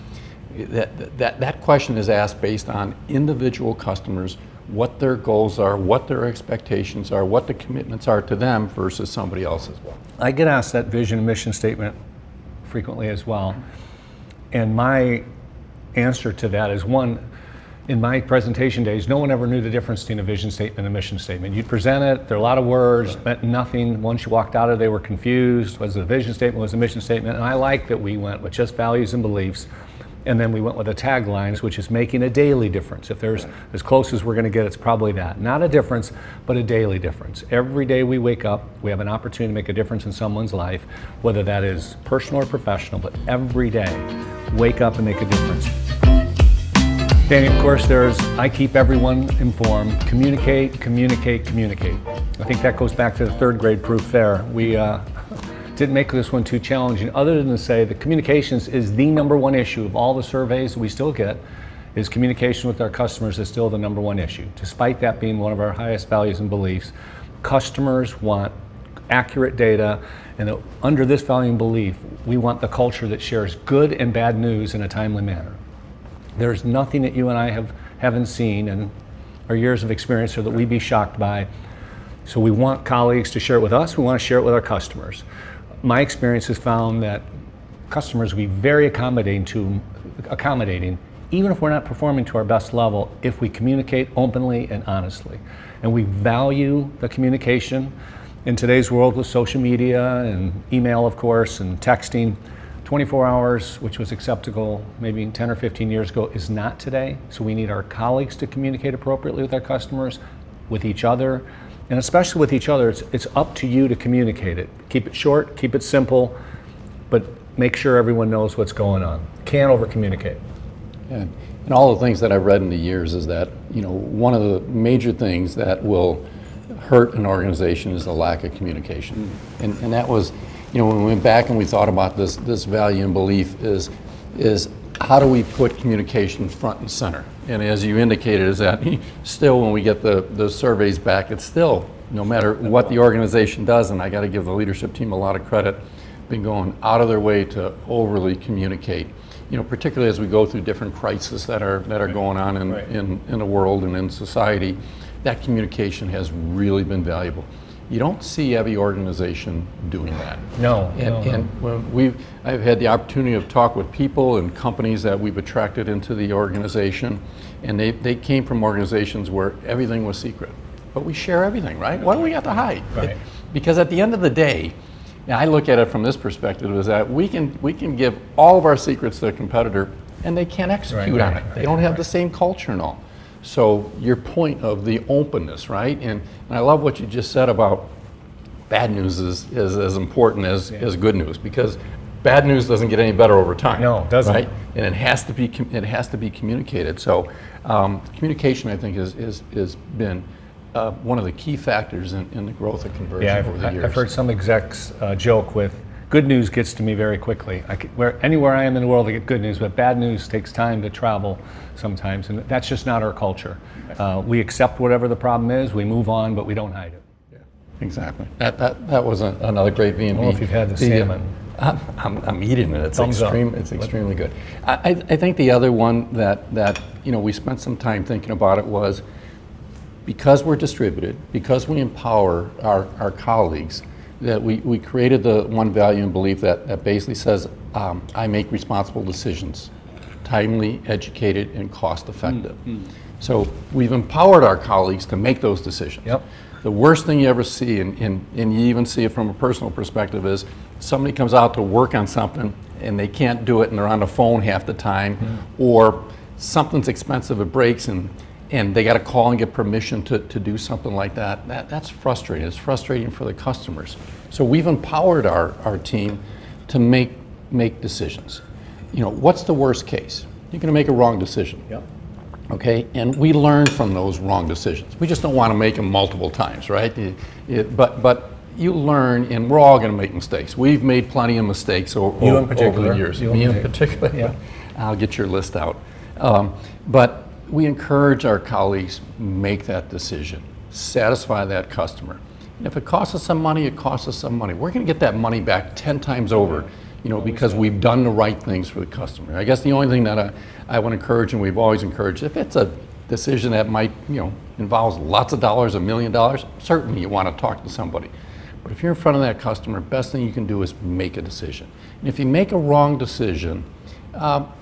question is asked based on individual customers, what their goals are, what their expectations are, what the commitments are to them versus somebody else as well. I get asked that vision and mission statement frequently as well. And my answer to that is, one, in my presentation days, no one ever knew the difference between a vision statement and a mission statement. You'd present it, there are a lot of words, meant nothing. Once you walked out of it, they were confused. Was it a vision statement, was it a mission statement? And I like that we went with just values and beliefs. And then we went with a tagline, which is making a daily difference. If there's as close as we're going to get, it's probably that. Not a difference, but a daily difference. Every day we wake up, we have an opportunity to make a difference in someone's life, whether that is personal or professional, but every day, wake up and make a difference. Danny, of course, I keep everyone informed. Communicate, communicate, communicate. I think that goes back to the third grade proof there. We didn't make this one too challenging, other than to say that communications is the number one issue of all the surveys we still get, is communication with our customers is still the number one issue. Despite that being one of our highest values and beliefs, customers want accurate data, and under this value and belief, we want the culture that shares good and bad news in a timely manner. There's nothing that you and I haven't seen in our years of experience or that we'd be shocked by. So we want colleagues to share it with us, we want to share it with our customers. My experience has found that customers will be very accommodating, even if we're not performing to our best level, if we communicate openly and honestly. And we value the communication. In today's world with social media and email, of course, and texting, 24 hours, which was acceptable maybe 10 or 15 years ago, is not today. So we need our colleagues to communicate appropriately with our customers, with each other, and especially with each other. It's up to you to communicate it. Keep it short, keep it simple, but make sure everyone knows what's going on. Can't over communicate. And all the things that I've read in the years is that, one of the major things that will hurt an organization is the lack of communication. And that was, when we went back and we thought about this value and belief is how do we put communication front and center? And as you indicated, is that still when we get the surveys back, it's still, no matter what the organization does, and I got to give the leadership team a lot of credit, been going out of their way to overly communicate. Particularly as we go through different crises that are going on in the world and in society, that communication has really been valuable. You don't see every organization doing that. No. And when I've had the opportunity of talk with people and companies that we've attracted into the organization, and they came from organizations where everything was secret. But we share everything, right? What do we got to hide? Right. Because at the end of the day, and I look at it from this perspective, is that we can give all of our secrets to a competitor, and they can't execute on it. They don't have the same culture and all. So your point of the openness, right? And I love what you just said about bad news is as important as good news, because bad news doesn't get any better over time. No, it doesn't. Right? And it has to be communicated. So communication, I think, has been one of the key factors in the growth of Convergint over the years. I've heard some execs joke with, good news gets to me very quickly. Anywhere I am in the world, I get good news, but bad news takes time to travel sometimes, and that's just not our culture. We accept whatever the problem is, we move on, but we don't hide it. Yeah, exactly. That was another great V&B. I don't know if you've had the salmon. I'm eating it. It's extremely good. I think the other one that we spent some time thinking about it was, because we're distributed, because we empower our colleagues, that we created the one value and belief that basically says, I make responsible decisions, timely, educated, and cost effective. So we've empowered our colleagues to make those decisions. Yep. The worst thing you ever see, and you even see it from a personal perspective, is somebody comes out to work on something and they can't do it and they're on the phone half the time, or something's expensive, it breaks, and they got to call and get permission to do something like that. That's frustrating. It's frustrating for the customers. So we've empowered our team to make decisions. What's the worst case? You're going to make a wrong decision. Yep. Okay, and we learn from those wrong decisions. We just don't want to make them multiple times, right? But you learn, and we're all going to make mistakes. We've made plenty of mistakes over the years. Me in particular. Yeah. I'll get your list out. But we encourage our colleagues, make that decision, satisfy that customer. And if it costs us some money, it costs us some money. We're going to get that money back 10 times over, because we've done the right things for the customer. I guess the only thing that I would encourage, and we've always encouraged, if it's a decision that might, involves lots of dollars, $1 million, certainly you want to talk to somebody. But if you're in front of that customer, best thing you can do is make a decision. And if you make a wrong decision,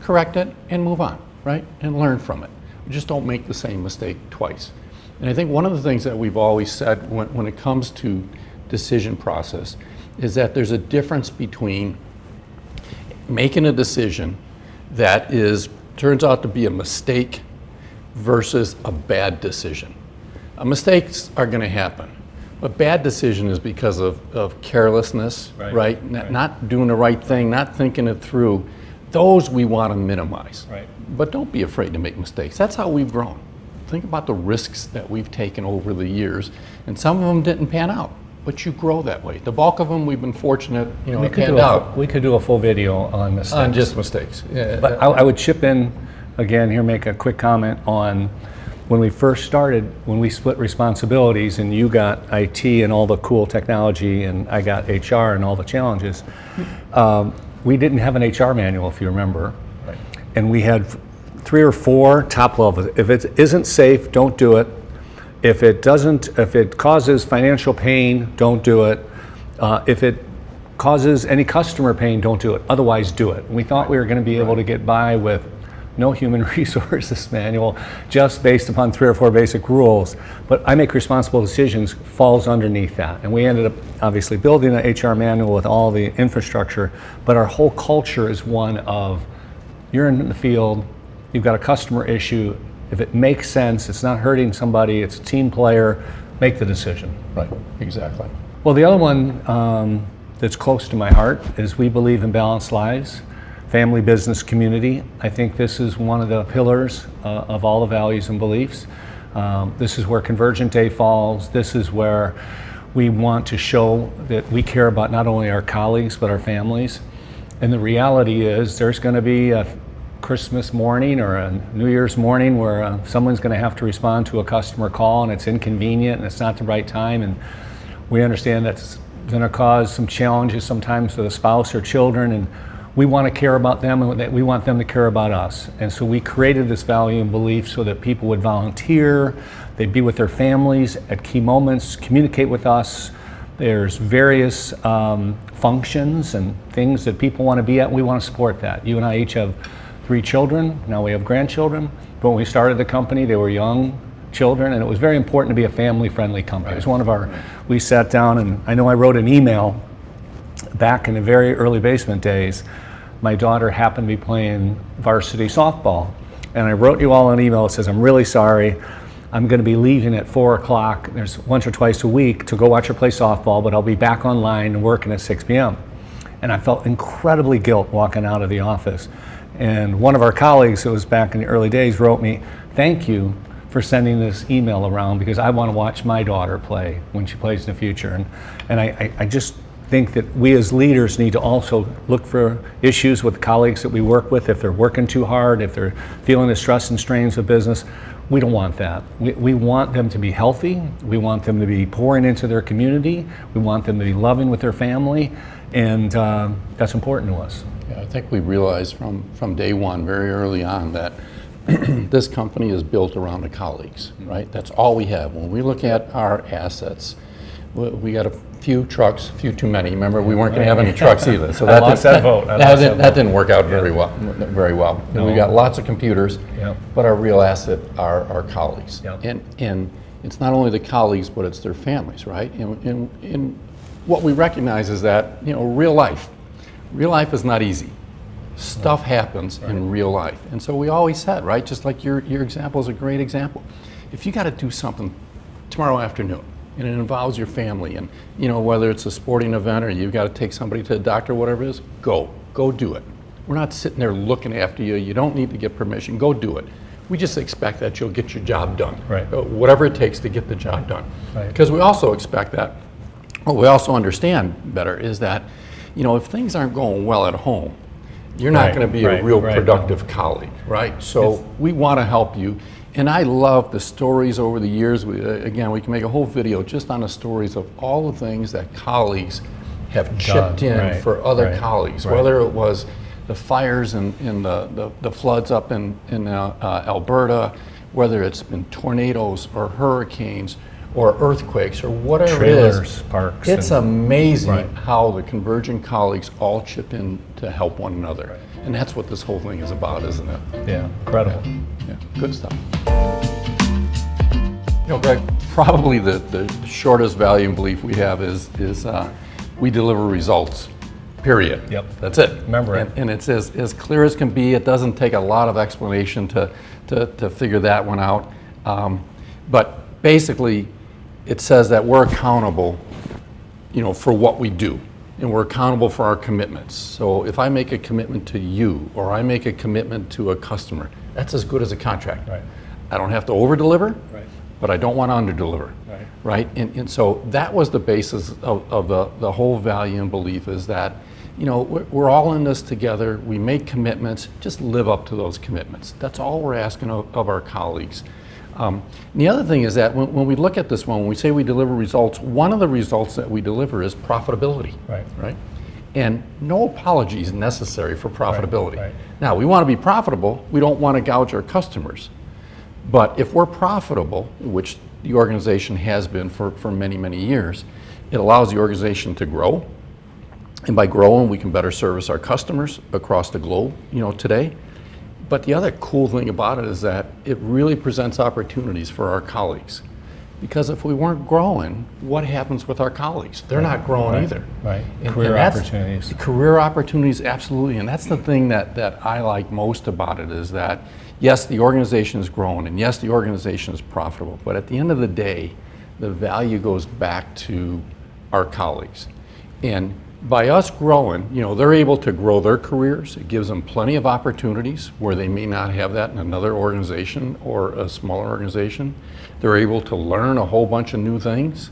correct it and move on, right? And learn from it. Just don't make the same mistake twice. And I think one of the things that we've always said when it comes to decision process is that there's a difference between making a decision that turns out to be a mistake versus a bad decision. Mistakes are going to happen, but bad decision is because of carelessness, right? Not doing the right thing, not thinking it through. Those we want to minimize. Right. But don't be afraid to make mistakes. That's how we've grown. Think about the risks that we've taken over the years, and some of them didn't pan out. But you grow that way. The bulk of them, we've been fortunate, it panned out. We could do a full video on mistakes. On just mistakes. Yeah. But I would chip in, again, here, make a quick comment on when we first started, when we split responsibilities and you got IT and all the cool technology and I got HR and all the challenges, we didn't have an HR manual, if you remember. Right. And we had 3 or 4 top levels. If it isn't safe, don't do it. If it causes financial pain, don't do it. If it causes any customer pain, don't do it. Otherwise, do it. And we thought we were going to be able to get by with no human resources manual, just based upon 3 or 4 basic rules. But I Make Responsible Decisions falls underneath that. And we ended up obviously building an HR manual with all the infrastructure, but our whole culture is one of, you're in the field, you've got a customer issue, if it makes sense, it's not hurting somebody, it's a team player, make the decision. Right, exactly. Well, the other one that's close to my heart is we believe in balanced lives, family, business, community. I think this is one of the pillars of all the values and beliefs. This is where Convergint Day falls. This is where we want to show that we care about not only our colleagues, but our families. And the reality is there's going to be a Christmas morning or a New Year's morning where someone's going to have to respond to a customer call and it's inconvenient and it's not the right time, and we understand that's going to cause some challenges sometimes with a spouse or children, and we want to care about them and we want them to care about us. And so we created this value and belief so that people would volunteer, they'd be with their families at key moments, communicate with us. There's various functions and things that people want to be at, and we want to support that. You and I each have 3 children, now we have grandchildren, but when we started the company, they were young children, and it was very important to be a family-friendly company. It was one of our, we sat down, and I know I wrote an email back in the very early basement days. My daughter happened to be playing varsity softball, and I wrote you all an email that says, I'm really sorry, I'm going to be leaving at 4 o'clock, there's once or twice a week, to go watch her play softball, but I'll be back online and working at 6 p.m. And I felt incredibly guilt walking out of the office. And one of our colleagues, who was back in the early days, wrote me, thank you for sending this email around because I want to watch my daughter play when she plays in the future. And I just think that we as leaders need to also look for issues with colleagues that we work with. If they're working too hard, if they're feeling the stress and strains of business, we don't want that. We want them to be healthy. We want them to be pouring into their community. We want them to be loving with their family. And that's important to us. Yeah, I think we realized from day one, very early on, that this company is built around the colleagues, right? That's all we have. When we look at our assets, we got a few trucks, a few too many. Remember, we weren't going to have any trucks either. So that didn't work out very well. No. We got lots of computers, but our real asset are our colleagues. And it's not only the colleagues, but it's their families, right? And what we recognize is that, real life is not easy. Stuff happens in real life. And so we always said, right, just like your example is a great example. If you got to do something tomorrow afternoon and it involves your family, and whether it's a sporting event or you've got to take somebody to the doctor, whatever it is, go do it. We're not sitting there looking after you. You don't need to get permission. Go do it. we just expect that you'll get your job done. Right. Whatever it takes to get the job done. Right. Because we also expect that, what we also understand better is that, if things aren't going well at home, you're not going to be a real productive colleague, right? So we want to help you. And I love the stories over the years. Again, we can make a whole video just on the stories of all the things that colleagues have chipped in for other colleagues, whether it was the fires and the floods up in Alberta, whether it's been tornadoes or hurricanes or earthquakes or whatever Trailers, it is. Parks. It's amazing how the Convergint colleagues all chip in to help one another. And that's what this whole thing is about, isn't it? Yeah, incredible. Yeah, good stuff. Greg, probably the shortest value and belief we have is we deliver results, period. Yep. That's it. Remember it. And it's as clear as can be. It doesn't take a lot of explanation to figure that one out. But basically, it says that we're accountable, for what we do. And we're accountable for our commitments. So if I make a commitment to you, or I make a commitment to a customer, that's as good as a contract. Right. I don't have to over-deliver, Right. but I don't want to under-deliver. Right? And so that was the basis of the whole value and belief, is that, we're all in this together. We make commitments. Just live up to those commitments. That's all we're asking of our colleagues. And the other thing is that when we look at this one, when we say we deliver results, one of the results that we deliver is profitability. Right? And no apologies necessary for profitability. Right. Now, we want to be profitable. We don't want to gouge our customers. But if we're profitable, which the organization has been for many, many years, it allows the organization to grow. And by growing, we can better service our customers across the globe, today. But the other cool thing about it is that it really presents opportunities for our colleagues. Because if we weren't growing, what happens with our colleagues? They're not growing either. Right. And Career opportunities. Career opportunities, absolutely. And that's the thing that I like most about it, is that, yes, the organization is growing, and yes, the organization is profitable. But at the end of the day, the value goes back to our colleagues. And by us growing, they're able to grow their careers. It gives them plenty of opportunities where they may not have that in another organization or a smaller organization. They're able to learn a whole bunch of new things.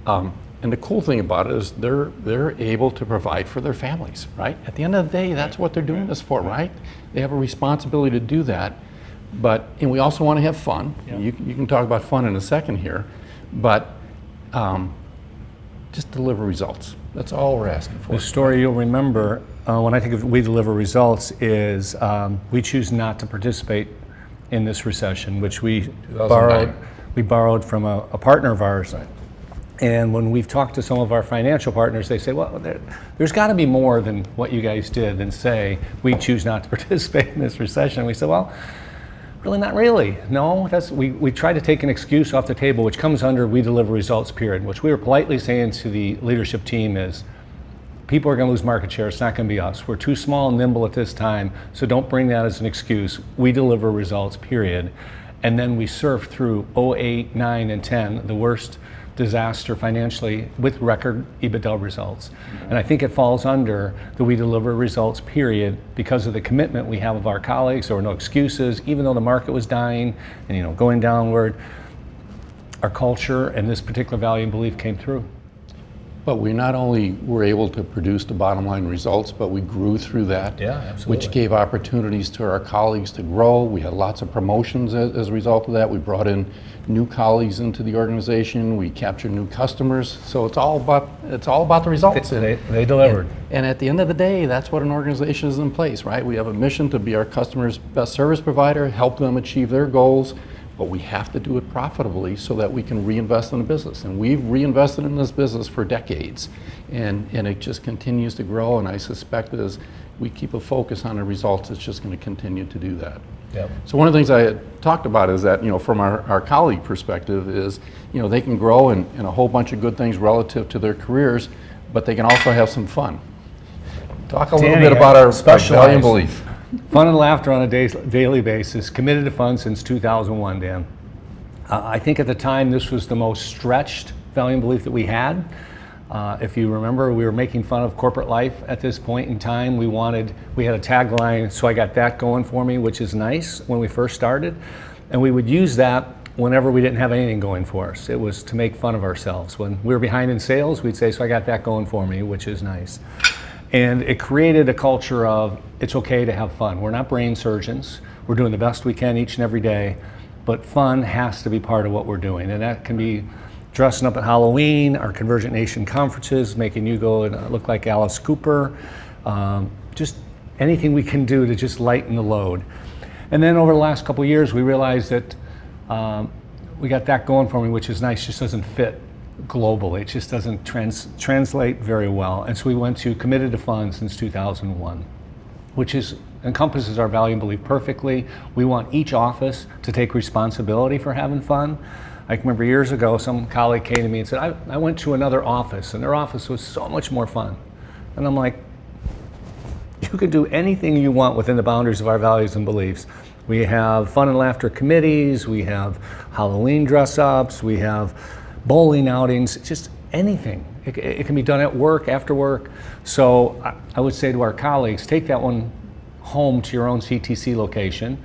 And the cool thing about it is they're able to provide for their families, right? At the end of the day, that's what they're doing this for, right? They have a responsibility to do that. And we also want to have fun. Yeah. You can talk about fun in a second here, but just deliver results. That's all we're asking for. The story you'll remember when I think of we deliver results is we choose not to participate in this recession, which we 2009. borrowed from a partner of ours. Right. And when we've talked to some of our financial partners, they say, well, there's got to be more than what you guys did than say we choose not to participate in this recession. We said, well, really not really. No, we try to take an excuse off the table, which comes under we deliver results, period. Which we were politely saying to the leadership team is, people are going to lose market share. It's not going to be us. We're too small and nimble at this time, so don't bring that as an excuse. We deliver results, period. And then we surfed through 08, 9, and 10, the worst disaster financially, with record EBITDA results. And I think it falls under the we deliver results, period, because of the commitment we have of our colleagues. There were no excuses, even though the market was dying and going downward. Our culture and this particular value and belief came through. But we not only were able to produce the bottom line results, but we grew through that. Yeah, absolutely. Which gave opportunities to our colleagues to grow. We had lots of promotions as a result of that. We brought in new colleagues into the organization. We captured new customers. So it's all about the results. They delivered. And at the end of the day, that's what an organization is in place, right? We have a mission to be our customers' best service provider, help them achieve their goals. But we have to do it profitably so that we can reinvest in the business. And we've reinvested in this business for decades. And it just continues to grow. And I suspect as we keep a focus on the results, it's just going to continue to do that. Yep. So one of the things I had talked about is that, from our colleague perspective is, they can grow in a whole bunch of good things relative to their careers, but they can also have some fun. Talk a little bit about our value and belief. Fun and laughter on a daily basis, committed to fun since 2001, Dan. I think at the time this was the most stretched value and belief that we had. If you remember, we were making fun of corporate life at this point in time. We had a tagline, "So I got that going for me," which is nice when we first started. And we would use that whenever we didn't have anything going for us. It was to make fun of ourselves. When we were behind in sales, we'd say, "So I got that going for me," which is nice. And it created a culture of, it's okay to have fun. We're not brain surgeons. We're doing the best we can each and every day, but fun has to be part of what we're doing. And that can be dressing up at Halloween, our Convergent Nation conferences, making you go and look like Alice Cooper, just anything we can do to just lighten the load. And then over the last couple of years, we realized that we got that going for me, which is nice, just doesn't fit globally. It just doesn't translate very well. And so we went to committed to fun since 2001, which encompasses our value and belief perfectly. We want each office to take responsibility for having fun. I can remember years ago, some colleague came to me and said, I went to another office and their office was so much more fun. And I'm like, you can do anything you want within the boundaries of our values and beliefs. We have fun and laughter committees, we have Halloween dress-ups, we have bowling outings, just anything. It can be done at work, after work. So I would say to our colleagues, take that one home to your own CTC location,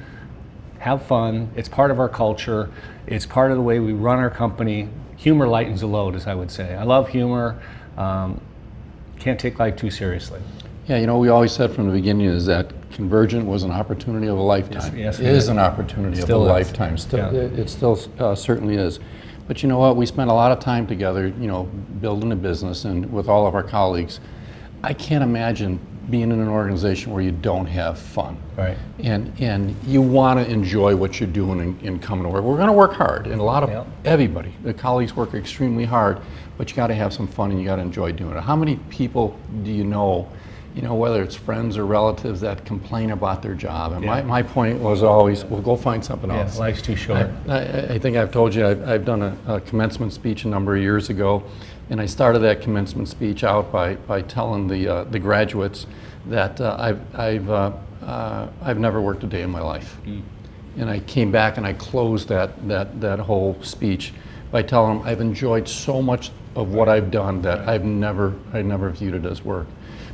have fun, it's part of our culture, it's part of the way we run our company. Humor lightens the load, as I would say. I love humor, can't take life too seriously. Yeah, you know, we always said from the beginning is that Convergent was an opportunity of a lifetime. Yes, it is an opportunity of a lifetime. Still, yeah. it still certainly is. But you know what? We spent a lot of time together, you know, building a business and with all of our colleagues. I can't imagine being in an organization where you don't have fun. Right. And you want to enjoy what you're doing and coming to work. We're going to work hard, and a lot of everybody, the colleagues work extremely hard, but you got to have some fun and you got to enjoy doing it. How many people do you know, whether it's friends or relatives that complain about their job? And my point was always, well, go find something else. Yeah, life's too short. I think I've told you, I've done a commencement speech a number of years ago, and I started that commencement speech out by telling the graduates that I've never worked a day in my life. And I came back and I closed that whole speech by telling them I've enjoyed so much of what I've done that I never viewed it as work.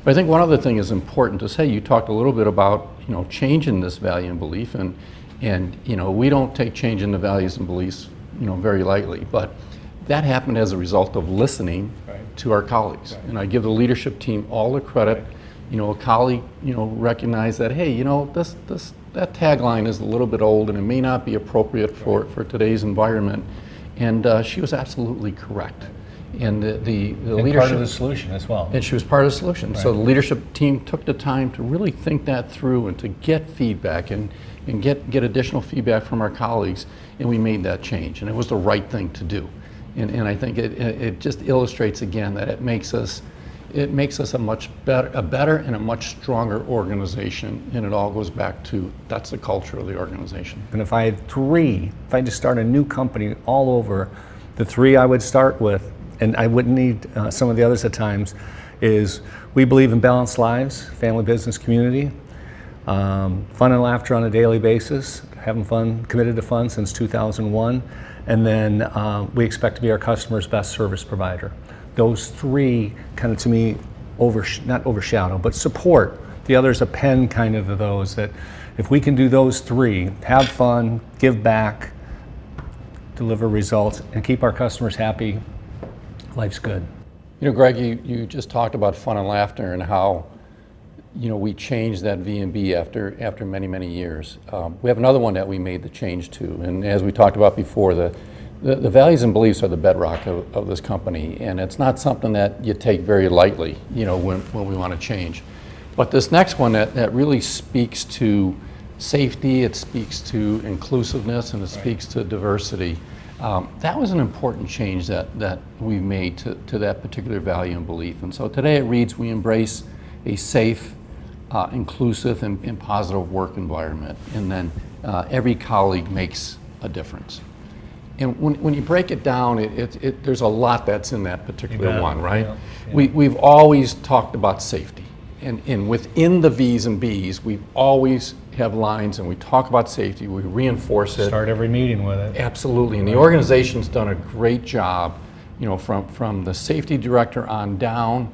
But I think one other thing is important to say. You talked a little bit about changing this value and belief, and we don't take changing the values and beliefs very lightly. But that happened as a result of listening to our colleagues, and I give the leadership team all the credit. A colleague recognized that, hey, that tagline is a little bit old and it may not be appropriate for today's environment, and she was absolutely correct. And the leadership, part of the solution as well. And she was part of the solution. So the leadership team took the time to really think that through and to get feedback and get additional feedback from our colleagues, and we made that change, and it was the right thing to do. And I think it just illustrates again that it makes us a much better and a much stronger organization, and it all goes back to that's the culture of the organization. And if I had to start a new company all over, the three I would start with, and I wouldn't need some of the others at times, is we believe in balanced lives, family, business, community, fun and laughter on a daily basis, having fun, committed to fun since 2001, and then we expect to be our customer's best service provider. Those three kind of, to me, not overshadow, but support the others, append kind of those, that if we can do those three, have fun, give back, deliver results, and keep our customers happy, life's good. Greg, you just talked about fun and laughter and how we changed that V&B after many, many years. We have another one that we made the change to, and as we talked about before, the values and beliefs are the bedrock of this company, and it's not something that you take very lightly, when we want to change. But this next one that really speaks to safety, it speaks to inclusiveness, and it speaks to diversity. That was an important change that we made to that particular value and belief. And so today it reads, we embrace a safe, inclusive, and positive work environment. And then every colleague makes a difference. And when you break it down, there's a lot that's in that particular one, right? Yeah. We've always talked about safety. And within the V's and B's, we always have lines and we talk about safety, we reinforce it. Start every meeting with it. Absolutely, and the organization's done a great job, from the safety director on down,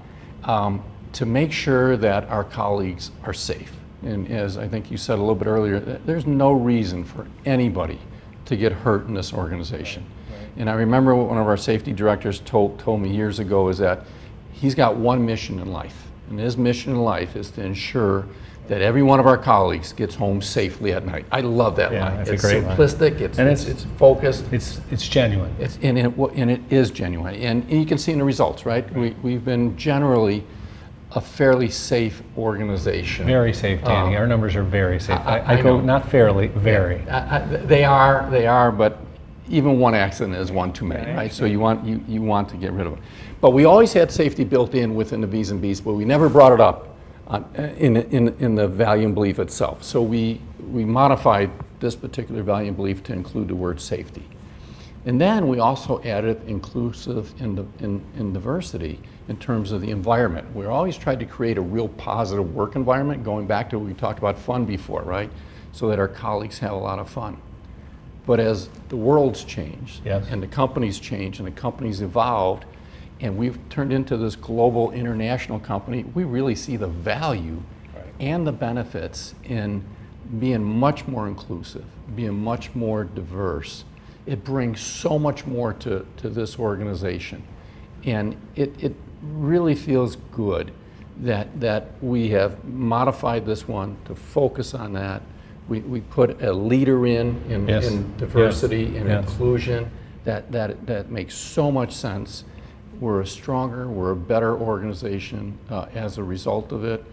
to make sure that our colleagues are safe. And as I think you said a little bit earlier, there's no reason for anybody to get hurt in this organization. Right. And I remember what one of our safety directors told me years ago is that he's got one mission in life. And his mission in life is to ensure that every one of our colleagues gets home safely at night. I love that line. That's it's a great simplistic, line. It's focused. It's genuine. And it is genuine. And you can see in the results, right? We've been generally a fairly safe organization. Very safe, Danny. Our numbers are very safe. I go, not fairly, very. They are, but even one accident is one too many, right? So you want to get rid of it. But we always had safety built in within the V's and B's, but we never brought it up in the value and belief itself. So we modified this particular value and belief to include the word safety. And then we also added inclusive in diversity in terms of the environment. We always tried to create a real positive work environment, going back to what we talked about fun before, right? So that our colleagues have a lot of fun. But as the world's changed, yes, and the company's changed, and the company's evolved, and we've turned into this global international company, we really see the value and the benefits in being much more inclusive, being much more diverse. It brings so much more to this organization. And it really feels good that we have modified this one to focus on that. We put a leader in diversity and inclusion. That makes so much sense. We're a stronger, we're a better organization as a result of it.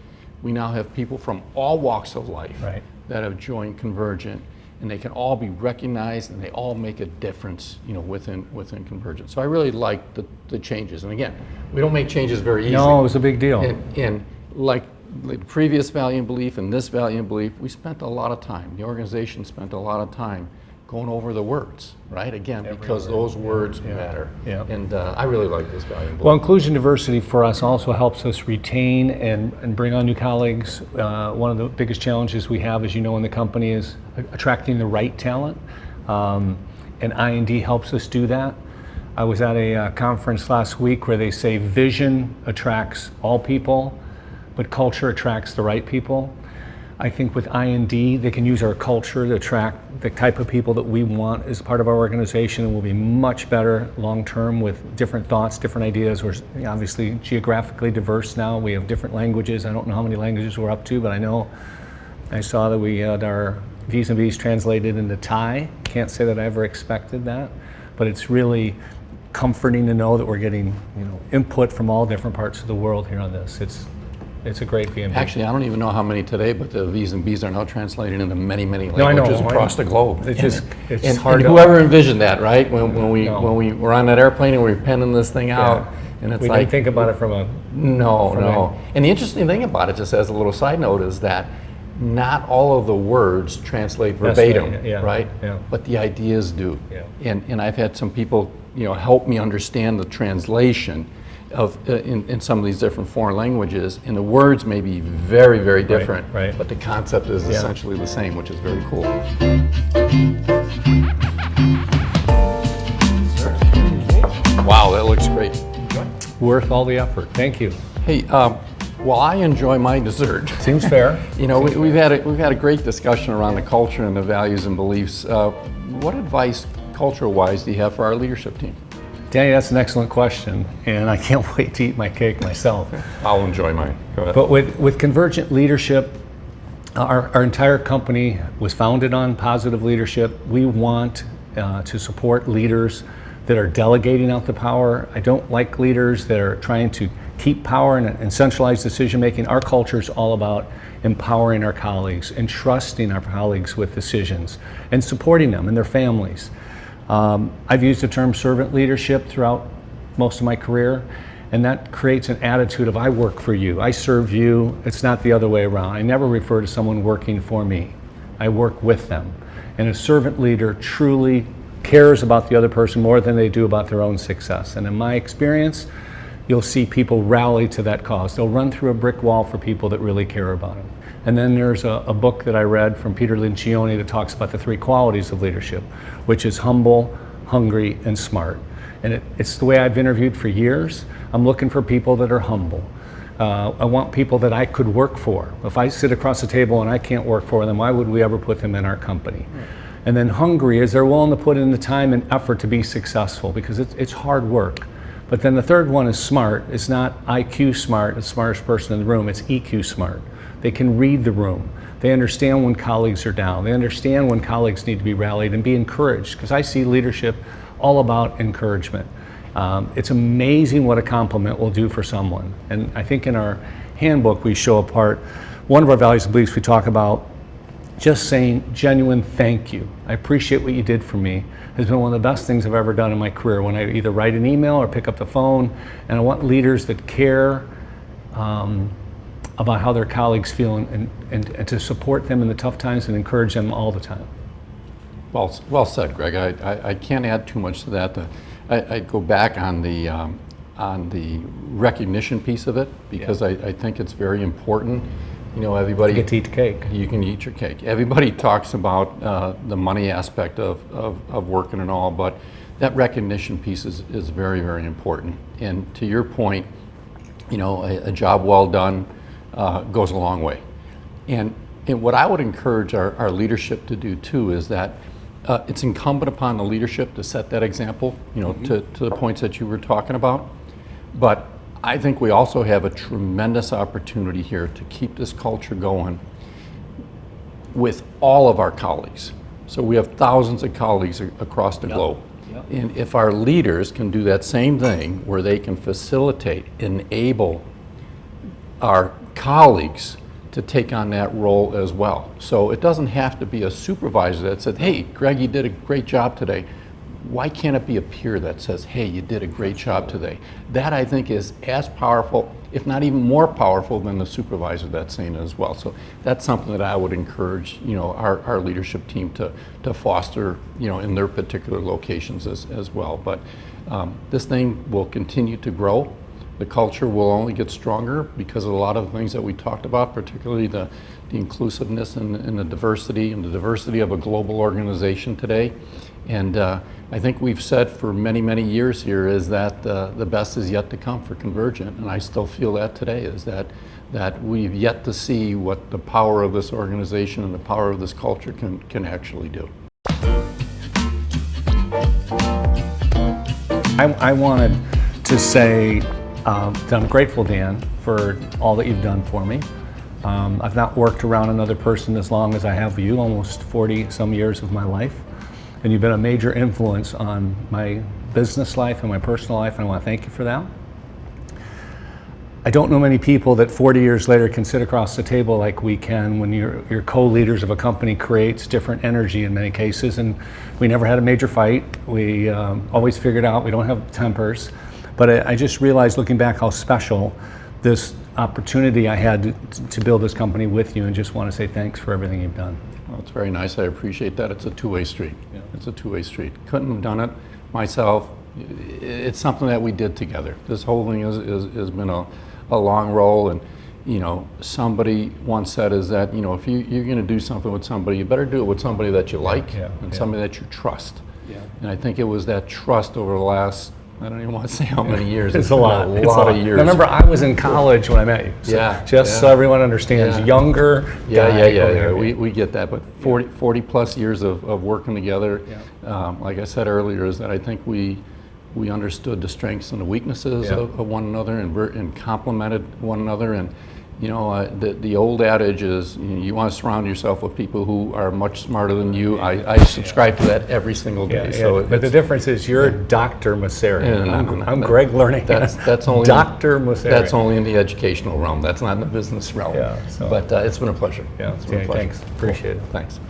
We now have people from all walks of life that have joined Convergint, and they can all be recognized, and they all make a difference, within Convergint. So I really like the changes. And again, we don't make changes very easily. No, it was a big deal. And like the previous value and belief and this value and belief, we spent a lot of time. The organization spent a lot of time going over the words, right? Again, because those words matter. Yeah. And I really like this value and belief. Well, inclusion diversity for us also helps us retain and bring on new colleagues. One of the biggest challenges we have, as you know, in the company is attracting the right talent. And I&D helps us do that. I was at a conference last week where they say vision attracts all people, but culture attracts the right people. I think with I&D, they can use our culture to attract the type of people that we want as part of our organization, and we'll be much better long-term with different thoughts, different ideas. We're obviously geographically diverse now. We have different languages. I don't know how many languages we're up to, but I saw that we had our V's and B's translated into Thai. Can't say that I ever expected that, but it's really comforting to know that we're getting input from all different parts of the world here on this. It's a great V&B. Actually, I don't even know how many today, but the V's and B's are now translated into many, many languages across the globe. It's hard. And whoever envisioned that, right? When we were on that airplane and we were penning this thing out, and it's we didn't think about it from a no. And the interesting thing about it, just as a little side note, is that not all of the words translate verbatim, right? Yeah. But the ideas do. Yeah. And I've had some people, help me understand the translation of in some of these different foreign languages, and the words may be very, very different, but the concept is essentially the same, which is very cool. Wow, that looks great. Worth all the effort. Thank you. Hey, well, I enjoy my dessert. Seems fair. We've had a great discussion around the culture and the values and beliefs. What advice, cultural-wise, do you have for our leadership team? Danny, that's an excellent question, and I can't wait to eat my cake myself. I'll enjoy mine. Go ahead. But with Convergint leadership, our entire company was founded on positive leadership. We want to support leaders that are delegating out the power. I don't like leaders that are trying to keep power and centralize decision making. Our culture is all about empowering our colleagues and trusting our colleagues with decisions and supporting them and their families. I've used the term servant leadership throughout most of my career, and that creates an attitude of I work for you, I serve you. It's not the other way around. I never refer to someone working for me. I work with them. And a servant leader truly cares about the other person more than they do about their own success. And in my experience, you'll see people rally to that cause. They'll run through a brick wall for people that really care about them. And then there's a book that I read from Peter Lencioni that talks about the 3 qualities of leadership, which is humble, hungry, and smart. And it's the way I've interviewed for years. I'm looking for people that are humble. I want people that I could work for. If I sit across the table and I can't work for them, why would we ever put them in our company? Right. And then hungry is they're willing to put in the time and effort to be successful, because it's hard work. But then the third one is smart. It's not IQ smart, the smartest person in the room, it's EQ smart. They can read the room. They understand when colleagues are down. They understand when colleagues need to be rallied and be encouraged, because I see leadership all about encouragement. It's amazing what a compliment will do for someone. And I think in our handbook we show a part, one of our values and beliefs, we talk about just saying genuine thank you. I appreciate what you did for me. Has been one of the best things I've ever done in my career, when I either write an email or pick up the phone. And I want leaders that care about how their colleagues feel, and to support them in the tough times and encourage them all the time. Well said, Greg. I can't add too much to that. I go back on the recognition piece of it, because I think it's very important. You know, everybody you get to eat the cake. You can eat your cake. Everybody talks about the money aspect of working and all, but that recognition piece is very, very important. And to your point, you know, a job well done goes a long way. And what I would encourage our leadership to do too is that it's incumbent upon the leadership to set that example, you know, to the points that you were talking about. But I think we also have a tremendous opportunity here to keep this culture going with all of our colleagues. So we have thousands of colleagues across the globe. Yep. And if our leaders can do that same thing, where they can facilitate, enable our colleagues to take on that role as well. So it doesn't have to be a supervisor that said, hey, Greg, you did a great job today. Why can't it be a peer that says, hey, you did a great job today? That, I think, is as powerful, if not even more powerful, than the supervisor that's saying it as well. So that's something that I would encourage, you know, our leadership team to foster, you know, in their particular locations as well. But this thing will continue to grow. The culture will only get stronger because of a lot of the things that we talked about, particularly the inclusiveness and the diversity of a global organization today. And I think we've said for many, many years here is that the best is yet to come for Convergint, and I still feel that today, is that we've yet to see what the power of this organization and the power of this culture can actually do. I wanted to say that I'm grateful, Dan, for all that you've done for me. I've not worked around another person as long as I have you, almost 40 some years of my life. And you've been a major influence on my business life and my personal life, and I want to thank you for that. I don't know many people that 40 years later can sit across the table like we can when your co-leaders of a company creates different energy in many cases. And we never had a major fight. We always figured out we don't have tempers. But I just realized, looking back, how special this opportunity I had to build this company with you, and just want to say thanks for everything you've done. Well, it's very nice. I appreciate that. It's a two-way street. Yeah. It's a two-way street. Couldn't have done it myself. It's something that we did together. This whole thing has been a long roll, and you know, somebody once said is that, you know, if you're going to do something with somebody, you better do it with somebody that you like and somebody that you trust. Yeah. And I think it was that trust over the last, I don't even want to say how many years. It's a lot. A lot of years. Remember, I was in college when I met you. So so everyone understands, younger guy. We get that, but 40 plus years of working together. Yeah. Like I said earlier, is that I think we understood the strengths and the weaknesses of one another, and complemented one another. And you know, the old adage is, you want to surround yourself with people who are much smarter than you. I subscribe to that every single day. So but the difference is you're Dr. Moceri. I'm Greg Lernihan. That's only Dr. Moceri. That's only in the educational realm. That's not in the business realm. Yeah, but it's been a pleasure. Yeah, it's been a pleasure. Thanks. Appreciate it. Thanks.